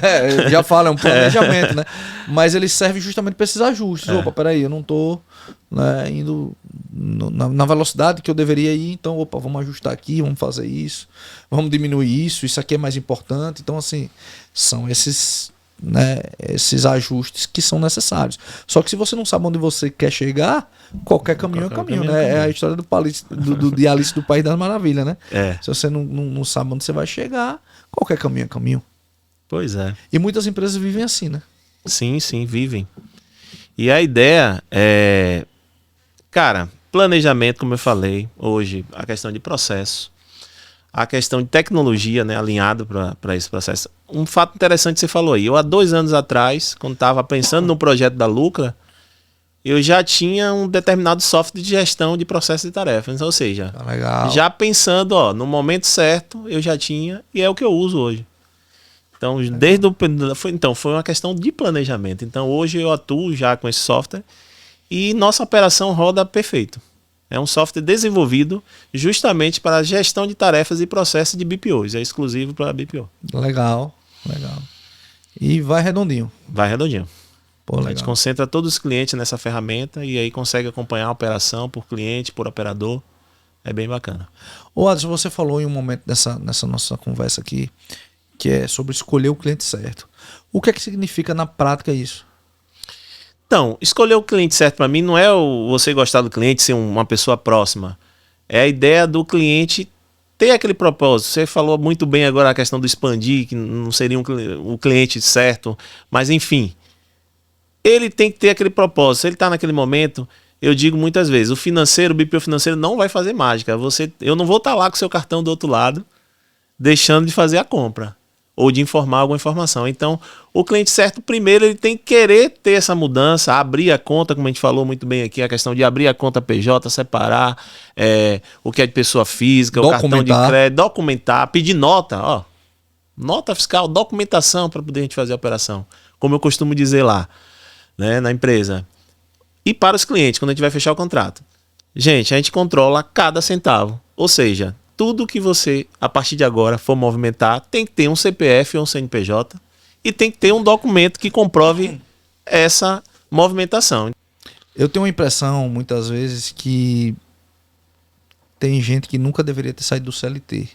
Já fala, é um planejamento, né? Mas ele serve justamente para esses ajustes. Opa, peraí, eu não estou indo na velocidade que eu deveria ir, então, vamos ajustar aqui, vamos fazer isso, vamos diminuir isso aqui é mais importante. Então, assim, são esses ajustes que são necessários. Só que se você não sabe onde você quer chegar, qualquer caminho é caminho, né? É a história de Alice do País das Maravilhas, né? Se você não sabe onde você vai chegar, qualquer caminho é caminho. Pois é. E muitas empresas vivem assim, né? Sim, vivem. E a ideia é... Cara, planejamento, como eu falei, hoje, a questão de processo, a questão de tecnologia, né, alinhado para esse processo. Um fato interessante que você falou aí. Eu, há 2 anos atrás, quando estava pensando no projeto da Lucra, eu já tinha um determinado software de gestão de processo de tarefas. Ou seja, já pensando, no momento certo, eu já tinha, e é o que eu uso hoje. Então, foi uma questão de planejamento. Então, hoje eu atuo já com esse software e nossa operação roda perfeito. É um software desenvolvido justamente para a gestão de tarefas e processos de BPOs. É exclusivo para BPO. Legal. E vai redondinho. Vai redondinho. Pô, a gente concentra todos os clientes nessa ferramenta e aí consegue acompanhar a operação por cliente, por operador. É bem bacana. Ô Adson, você falou em um momento nessa nossa conversa aqui, que é sobre escolher o cliente certo. O que é que significa na prática isso? Então, escolher o cliente certo para mim não é você gostar do cliente, ser uma pessoa próxima. É a ideia do cliente ter aquele propósito. Você falou muito bem agora a questão do expandir, que não seria o cliente certo, mas enfim, ele tem que ter aquele propósito. Se ele está naquele momento, eu digo muitas vezes, o BPO financeiro não vai fazer mágica. Eu não vou estar lá com o seu cartão do outro lado, deixando de fazer a compra ou de informar alguma informação. Então, o cliente certo, primeiro, ele tem que querer ter essa mudança, abrir a conta, como a gente falou muito bem aqui, a questão de abrir a conta PJ, separar o que é de pessoa física, o cartão de crédito, documentar, pedir nota, nota fiscal, documentação para poder a gente fazer a operação, como eu costumo dizer lá, né, na empresa. E para os clientes, quando a gente vai fechar o contrato. Gente, a gente controla cada centavo, ou seja, tudo que você, a partir de agora, for movimentar, tem que ter um CPF ou um CNPJ e tem que ter um documento que comprove essa movimentação. Eu tenho uma impressão, muitas vezes, que tem gente que nunca deveria ter saído do CLT.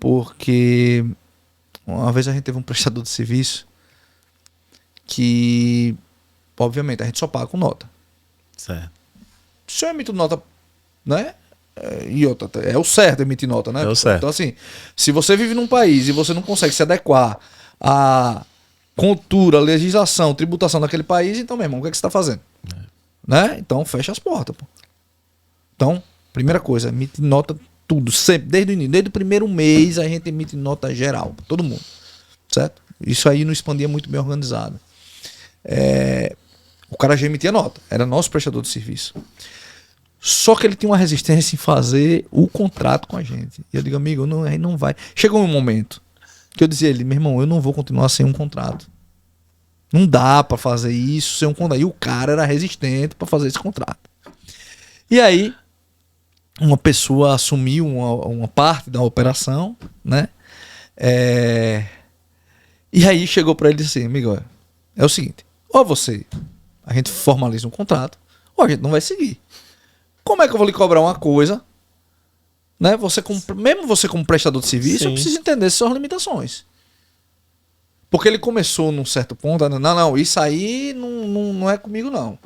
Porque uma vez a gente teve um prestador de serviço que, obviamente, a gente só paga com nota. Certo. Se eu emito nota, né? E outra, é o certo emitir nota, né? É o certo. Então, assim, se você vive num país e você não consegue se adequar à cultura, legislação, tributação daquele país, então, meu irmão, o que é que você está fazendo? Né? Então, fecha as portas, pô. Então, primeira coisa, emite nota tudo, sempre, desde o início, desde o primeiro mês a gente emite nota geral, pra todo mundo, certo? Isso aí no Expandir é muito bem organizado. O cara já emitia nota, era nosso prestador de serviço. Só que ele tinha uma resistência em fazer o contrato com a gente. E eu digo, amigo, aí não vai. Chegou um momento que eu dizia a ele, meu irmão, eu não vou continuar sem um contrato. Não dá pra fazer isso sem um contrato. E o cara era resistente pra fazer esse contrato. E aí, uma pessoa assumiu uma parte da operação, né? E aí chegou para ele e disse assim, amigo, é o seguinte, ou a gente formaliza um contrato, ou a gente não vai seguir. Como é que eu vou lhe cobrar uma coisa, né? Mesmo você como prestador de serviço, Sim. eu preciso entender suas limitações. Porque ele começou num certo ponto, não, isso aí não é comigo não.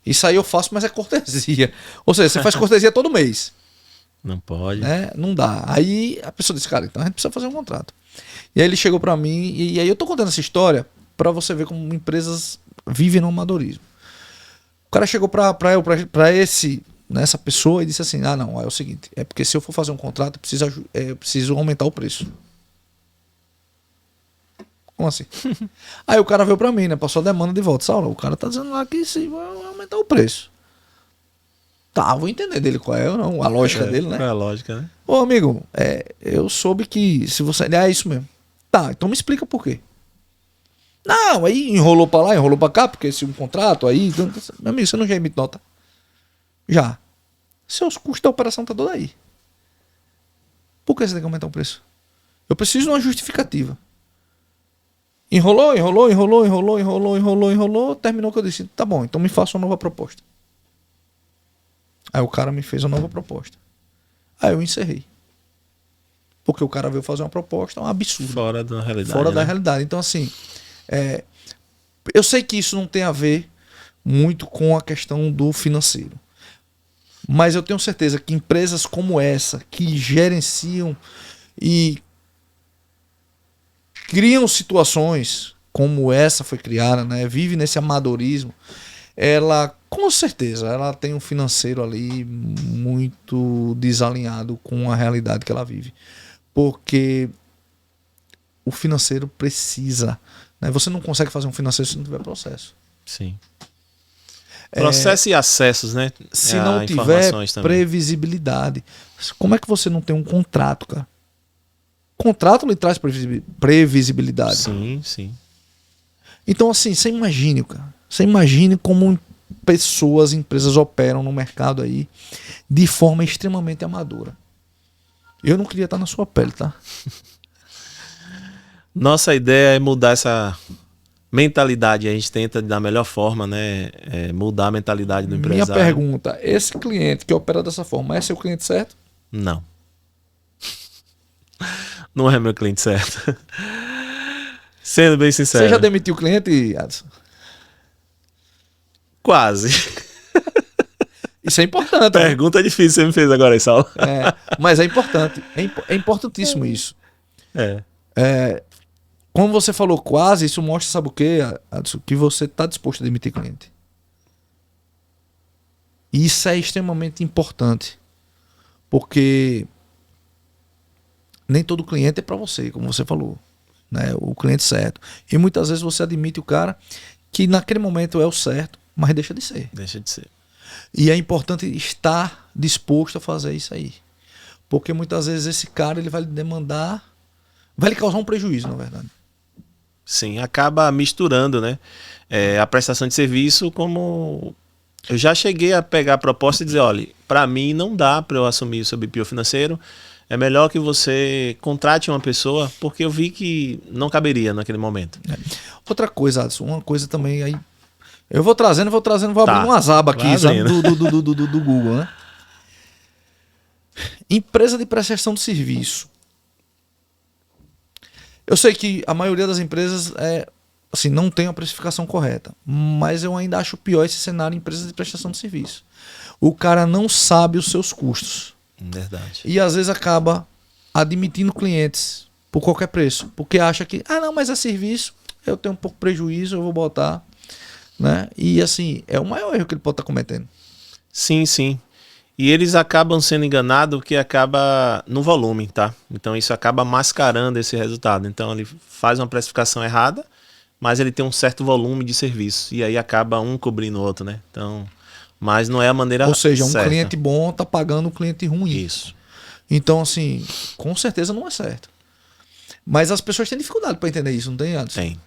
Isso aí eu faço, mas é cortesia. Ou seja, você faz cortesia todo mês. Não pode. Né? Não dá. Aí a pessoa disse, cara, então a gente precisa fazer um contrato. E aí ele chegou pra mim, e aí eu tô contando essa história pra você ver como empresas vivem no amadorismo. O cara chegou pra essa pessoa e disse assim, não, é o seguinte, é porque se eu for fazer um contrato, eu preciso aumentar o preço. Como assim? Aí o cara veio pra mim, né? Passou a demanda de volta. Saulo, o cara tá dizendo lá que se vai aumentar o preço. Tá, vou entender dele qual é ou não, a lógica dele, né? Qual é a lógica, né? Ô, amigo, eu soube que se você... É isso mesmo. Tá, então me explica por quê. Não, aí enrolou pra lá, enrolou pra cá, porque se um contrato aí... Então, meu amigo, você não já emite nota? Já. Seus custos da operação tá todo aí. Por que você tem que aumentar o preço? Eu preciso de uma justificativa. Enrolou, terminou que eu disse, tá bom, então me faça uma nova proposta. Aí o cara me fez uma nova proposta. Aí eu encerrei. Porque o cara veio fazer uma proposta, um absurdo. Fora da realidade. Fora da realidade. Então, assim, eu sei que isso não tem a ver muito com a questão do financeiro. Mas eu tenho certeza que empresas como essa, que gerenciam e criam situações como essa foi criada, né? Vive nesse amadorismo, ela com certeza ela tem um financeiro ali muito desalinhado com a realidade que ela vive, porque o financeiro precisa, né? Você não consegue fazer um financeiro se não tiver processo. Sim. Processo e acessos, né? Se não tiver previsibilidade, como é que você não tem um contrato, cara? Contrato lhe traz previsibilidade. Sim, sim. Então, assim, você imagine, cara. Você imagine como pessoas, empresas operam no mercado aí de forma extremamente amadora. Eu não queria estar na sua pele, tá? Nossa ideia é mudar essa mentalidade. A gente tenta da melhor forma, né? Mudar a mentalidade do empresário. Minha pergunta, esse cliente que opera dessa forma, é seu cliente certo? Não. Não é meu cliente certo. Sendo bem sincero. Você já demitiu o cliente, Adson? Quase. Isso é importante. Pergunta difícil você me fez agora aí, Saulo. Mas é importante. É importantíssimo isso. Como você falou quase, isso mostra, sabe o quê, Adson? Que você está disposto a demitir cliente. Isso é extremamente importante. Porque nem todo cliente é para você, como você falou, né? O cliente certo. E muitas vezes você admite o cara que naquele momento é o certo, mas deixa de ser. Deixa de ser. E é importante estar disposto a fazer isso aí. Porque muitas vezes esse cara ele vai lhe demandar, vai lhe causar um prejuízo, na verdade. Sim, acaba misturando, né? A prestação de serviço como... Eu já cheguei a pegar a proposta e dizer, olha, para mim não dá para eu assumir o seu BPO financeiro. É melhor que você contrate uma pessoa, porque eu vi que não caberia naquele momento. Outra coisa, Adson, uma coisa também aí. Eu vou trazendo, vou abrindo umas abas aqui, sabe, do Google, né? Empresa de prestação de serviço. Eu sei que a maioria das empresas assim, não tem a precificação correta, mas eu ainda acho pior esse cenário em empresas de prestação de serviço. O cara não sabe os seus custos. Verdade. E às vezes acaba admitindo clientes por qualquer preço, porque acha que, não, mas é serviço, eu tenho um pouco de prejuízo, eu vou botar, né? E assim, é o maior erro que ele pode estar cometendo. Sim, sim. E eles acabam sendo enganados que acaba no volume, tá? Então isso acaba mascarando esse resultado. Então ele faz uma precificação errada, mas ele tem um certo volume de serviço. E aí acaba um cobrindo o outro, né? Então, mas não é a maneira certa. Ou seja, um cliente bom tá pagando um cliente ruim. Isso. Então, assim, com certeza não é certo. Mas as pessoas têm dificuldade para entender isso, não tem, Adson? Tem.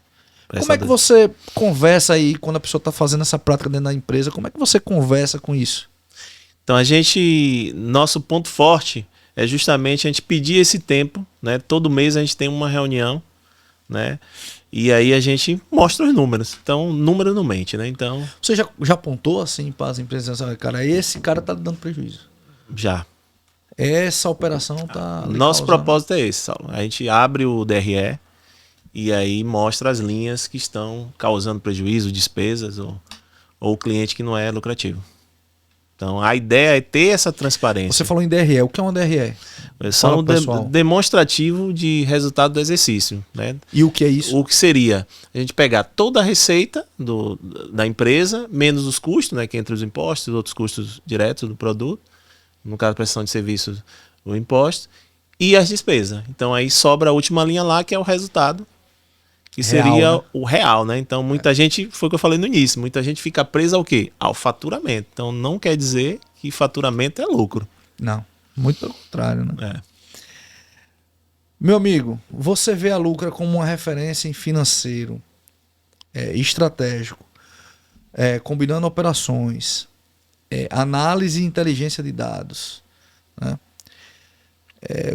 Como é que você conversa aí quando a pessoa está fazendo essa prática dentro da empresa? Como é que você conversa com isso? Então nosso ponto forte é justamente a gente pedir esse tempo, né? Todo mês a gente tem uma reunião, né? E aí a gente mostra os números. Então, número não mente, né? Então, Você já apontou assim para as empresas, cara, esse cara tá dando prejuízo. já. Essa operação tá lhe Nosso causando. propósito é esse, Saulo. A gente abre o DRE e aí mostra as linhas que estão causando prejuízo, despesas ou o cliente que não é lucrativo. Então, a ideia é ter essa transparência. Você falou em DRE. O que é uma DRE? São Fala pro pessoal. demonstrativo de resultado do exercício, né? E o que é isso? O que seria a gente pegar toda a receita da empresa, menos os custos, né, que entre os impostos e outros custos diretos do produto, no caso, prestação de serviços, o imposto, e as despesas. Então, aí sobra a última linha lá, que é o resultado, que Real, seria né? o real, né? Então, muita gente, foi o que eu falei no início, muita gente fica presa ao quê? Ao faturamento. Então, não quer dizer que faturamento é lucro. Não, muito pelo contrário, né? É. Meu amigo, você vê a Lucra como uma referência em financeiro, estratégico, combinando operações, análise e inteligência de dados, né?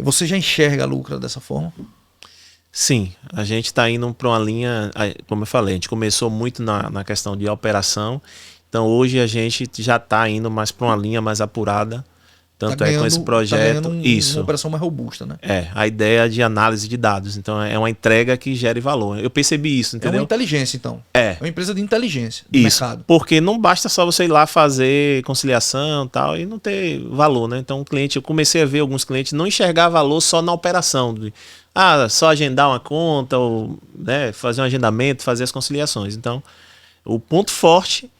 Você já enxerga a Lucra dessa forma? Sim, a gente está indo para uma linha, como eu falei, a gente começou muito na questão de operação, então hoje a gente já está indo mais para uma linha mais apurada, tanto com esse projeto. Uma operação mais robusta, né? A ideia de análise de dados, então é uma entrega que gere valor. Eu percebi isso, entendeu? É uma inteligência, então. É uma empresa de inteligência do isso, mercado. porque não basta só você ir lá fazer conciliação e tal e não ter valor, né? Então eu comecei a ver alguns clientes não enxergar valor só na operação, só agendar uma conta, ou, né, fazer um agendamento, fazer as conciliações. Então, o ponto forte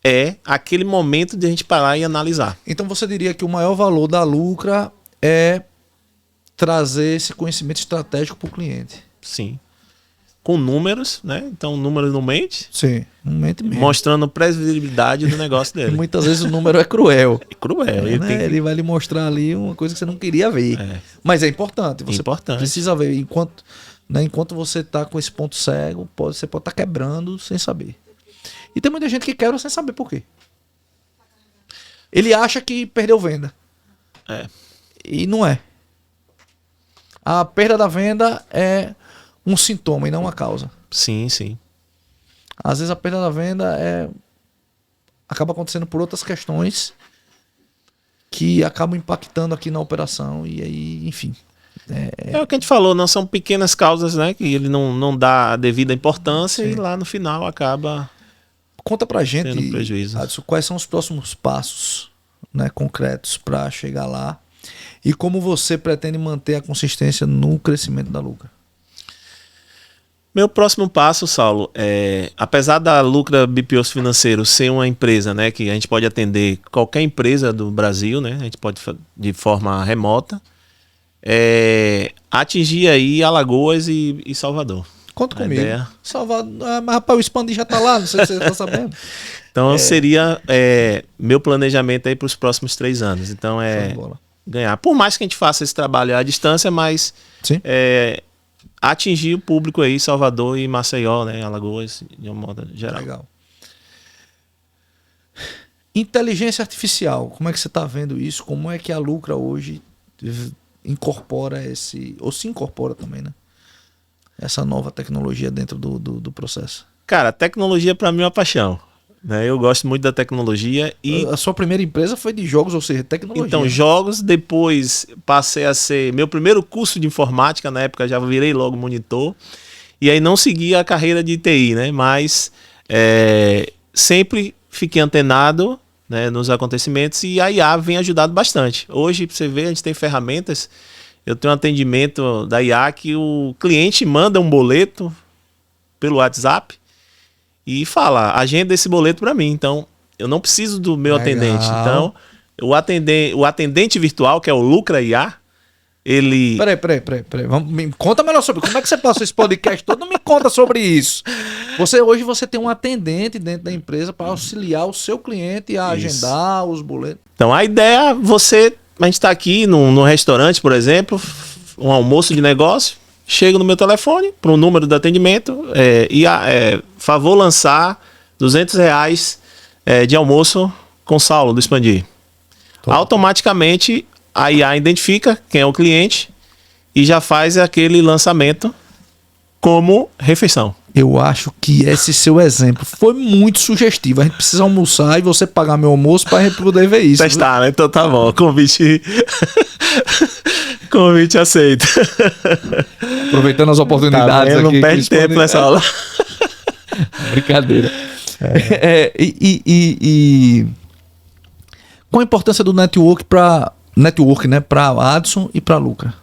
é aquele momento de a gente parar e analisar. Então você diria que o maior valor da Lucra é trazer esse conhecimento estratégico para o cliente. Sim. Com números, né? Então, número não mente. Sim, não mente mesmo. Mostrando previsibilidade do negócio dele. E muitas vezes o número é cruel. É cruel. Ele vai lhe mostrar ali uma coisa que você não queria ver. Mas é importante. Você precisa ver. Enquanto você está com esse ponto cego, você pode estar quebrando sem saber. E tem muita gente que quebra sem saber por quê. Ele acha que perdeu venda. E não é. A perda da venda é um sintoma e não uma causa. Sim, sim. Às vezes a perda da venda acaba acontecendo por outras questões que acabam impactando aqui na operação. E aí, enfim. É o que a gente falou, não são pequenas causas, né? Que ele não dá a devida importância. Sim. E lá no final acaba. Conta pra gente, tendo prejuízo. Adson, quais são os próximos passos, né, concretos para chegar lá e como você pretende manter a consistência no crescimento da Lucra? Meu próximo passo, Saulo, apesar da Lucra BPO Financeiro ser uma empresa, né, que a gente pode atender qualquer empresa do Brasil, né, a gente pode de forma remota, atingir aí Alagoas e Salvador. Conta comigo. Salvador, mas rapaz, o Expandi já tá lá, não sei se você tá sabendo. Então seria meu planejamento aí para os próximos 3 anos. Então ganhar. Por mais que a gente faça esse trabalho à distância, mas atingir o público aí, Salvador e Maceió, né, Alagoas, de uma modo geral. Legal. Inteligência artificial, como é que você está vendo isso? Como é que a Lucra hoje incorpora ou se incorpora também, né? Essa nova tecnologia dentro do processo? Cara, a tecnologia para mim é uma paixão. Né? Eu gosto muito da tecnologia. E a sua primeira empresa foi de jogos, ou seja, tecnologia. Então, jogos, depois passei a ser meu primeiro curso de informática, na época já virei logo monitor. E aí não segui a carreira de TI, né? Mas sempre fiquei antenado, né, nos acontecimentos e a IA vem ajudado bastante. Hoje, pra você ver, a gente tem ferramentas. Eu tenho um atendimento da IA que o cliente manda um boleto pelo WhatsApp e fala, agenda esse boleto para mim. Então, eu não preciso do meu atendente. Então, o atendente virtual, que é o Lucra IA, ele... Peraí. Me conta melhor sobre como é que você passou esse podcast todo. Não me conta sobre isso. Hoje você tem um atendente dentro da empresa para auxiliar o seu cliente a agendar os boletos. Então, a ideia, a gente está aqui num restaurante, por exemplo, um almoço de negócio, chego no meu telefone para um número de atendimento favor lançar R$200 de almoço com Saulo do Expandi. automaticamente a IA identifica quem é o cliente e já faz aquele lançamento como refeição. Eu acho que esse seu exemplo foi muito sugestivo. A gente precisa almoçar e você pagar meu almoço para a gente poder ver isso. Testar, né? Então tá bom. Convite aceito. Aproveitando as oportunidades aqui. Não perde tempo nessa aula. Brincadeira. Qual a importância do network, né, para Adson e para Lucra?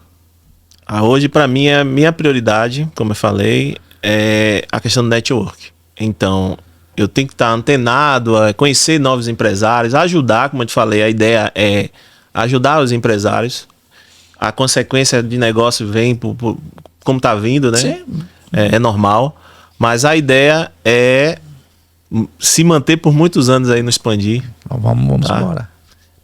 Hoje, para mim, a minha prioridade, como eu falei, é a questão do network. Então, eu tenho que estar antenado, conhecer novos empresários, ajudar, como eu te falei, a ideia é ajudar os empresários. A consequência de negócio vem como está vindo, né? Sim. É normal. Mas a ideia é se manter por muitos anos aí no Expandir. Então, vamos embora.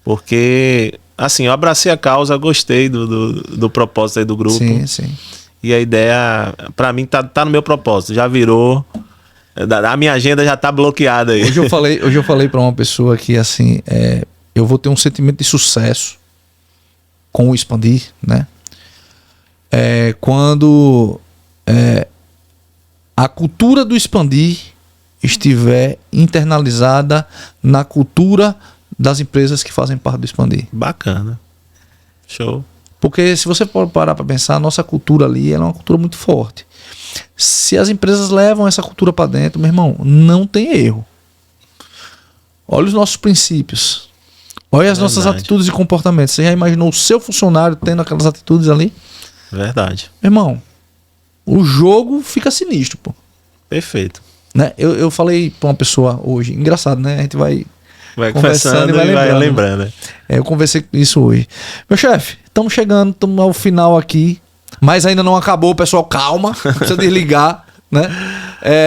Porque, assim, eu abracei a causa, gostei do propósito aí do grupo. Sim, sim. E a ideia, pra mim, tá no meu propósito. Já virou. A minha agenda já tá bloqueada aí. Hoje eu falei pra uma pessoa que, assim, eu vou ter um sentimento de sucesso com o Expandir, né? Quando a cultura do Expandir estiver internalizada na cultura das empresas que fazem parte do Expandir. Bacana. Show. Porque se você for parar para pensar, a nossa cultura ali ela é uma cultura muito forte. Se as empresas levam essa cultura para dentro, meu irmão, não tem erro. Olha os nossos princípios. Olha as nossas atitudes e comportamentos. Você já imaginou o seu funcionário tendo aquelas atitudes ali? Verdade. Meu irmão, o jogo fica sinistro, pô. Perfeito. Né? Eu falei para uma pessoa hoje, engraçado, né? A gente vai conversando e vai lembrando. Eu conversei isso hoje. Meu chefe, estamos chegando, estamos ao final aqui, mas ainda não acabou, pessoal, calma, não precisa desligar, né?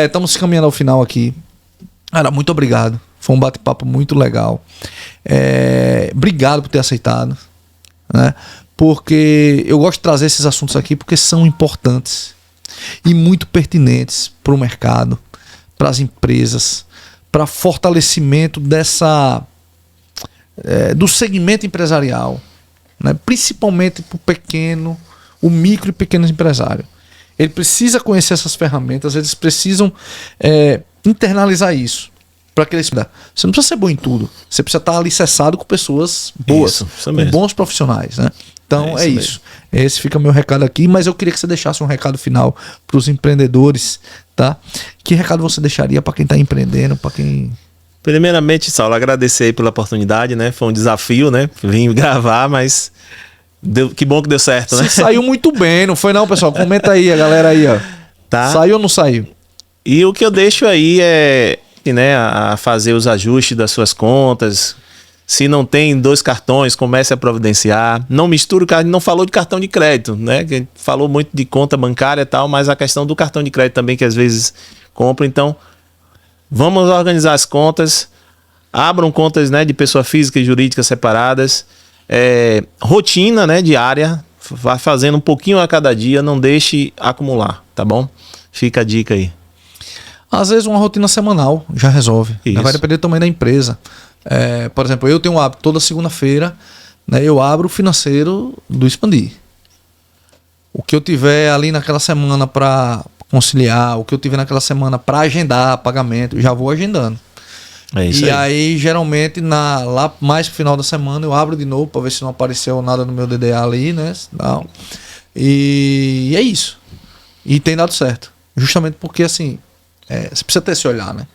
Estamos caminhando ao final aqui. Cara, muito obrigado. Foi um bate-papo muito legal. Obrigado por ter aceitado, né? Porque eu gosto de trazer esses assuntos aqui porque são importantes e muito pertinentes para o mercado, para as empresas, para fortalecimento do segmento empresarial, né? Principalmente para o pequeno, o micro e pequeno empresário. Ele precisa conhecer essas ferramentas, eles precisam internalizar isso. Você não precisa ser bom em tudo, você precisa estar alicerçado com pessoas boas, isso com bons profissionais, né? Então é isso. Esse fica o meu recado aqui, mas eu queria que você deixasse um recado final para os empreendedores, tá? Que recado você deixaria para quem está empreendendo, para quem... Primeiramente, Saulo, agradecer aí pela oportunidade, né? Foi um desafio, né? Vim gravar, mas que bom que deu certo, né? Saiu muito bem, não foi não, pessoal? Comenta aí, a galera aí, ó. Tá. Saiu ou não saiu? E o que eu deixo aí né, a fazer os ajustes das suas contas. Se não tem 2 cartões, comece a providenciar. Não misture, não falou de cartão de crédito, né? Que a gente falou muito de conta bancária e tal, mas a questão do cartão de crédito também, que às vezes compra. Então, vamos organizar as contas. Abram contas, né, de pessoa física e jurídica separadas. Rotina, né, diária. Vá fazendo um pouquinho a cada dia. Não deixe acumular, tá bom? Fica a dica aí. Às vezes uma rotina semanal já resolve. Isso. Vai depender também da empresa. Por exemplo, eu tenho um hábito, toda segunda-feira, né, eu abro o financeiro do Expandir. O que eu tiver ali naquela semana para conciliar, o que eu tiver naquela semana para agendar pagamento, já vou agendando. E aí, geralmente, lá mais pro final da semana, eu abro de novo para ver se não apareceu nada no meu DDA ali, né? Não. E é isso. E tem dado certo. Justamente porque, assim, você precisa ter esse olhar, né?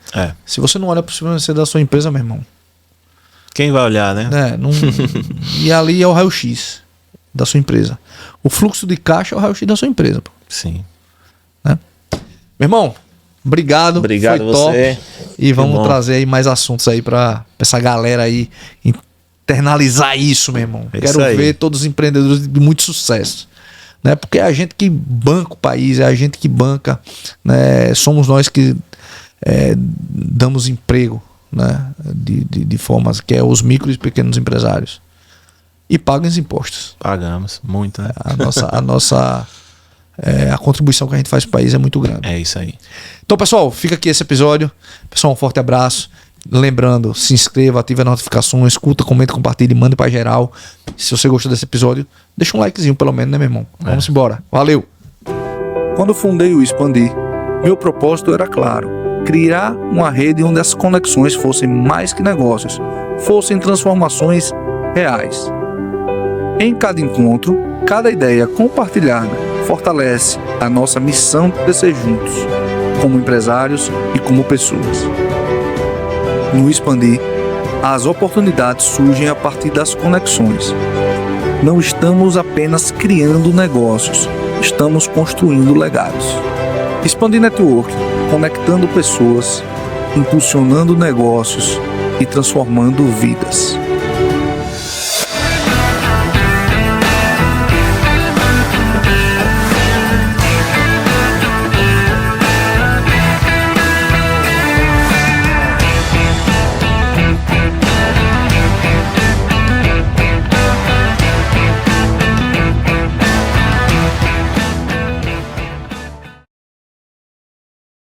Se você não olha para o financeiro da sua empresa, meu irmão, quem vai olhar, né? E ali é o raio-x da sua empresa. O fluxo de caixa é o raio-x da sua empresa. Pô. Sim. Né? Meu irmão, obrigado. Obrigado foi você. Top. E vamos trazer aí mais assuntos aí para essa galera aí internalizar isso, meu irmão. Quero ver todos os empreendedores de muito sucesso. Né? Porque é a gente que banca o país, é a gente que banca, né? Somos nós que damos emprego, né? de formas que é os micros e pequenos empresários. E pagam os impostos. Pagamos, muito, né? A contribuição que a gente faz para o país é muito grande. É isso aí. Então, pessoal, fica aqui esse episódio. Pessoal, um forte abraço. Lembrando, se inscreva, ative as notificações, curta, comenta, compartilhe, mande pra geral. Se você gostou desse episódio, deixa um likezinho pelo menos, né, meu irmão? Vamos embora. Valeu! Quando fundei o Expandir, meu propósito era claro: criar uma rede onde as conexões fossem mais que negócios, fossem transformações reais. Em cada encontro, cada ideia compartilhada fortalece a nossa missão de crescer juntos, como empresários e como pessoas. No Expandir, as oportunidades surgem a partir das conexões. Não estamos apenas criando negócios, estamos construindo legados. Expandir Network, conectando pessoas, impulsionando negócios e transformando vidas.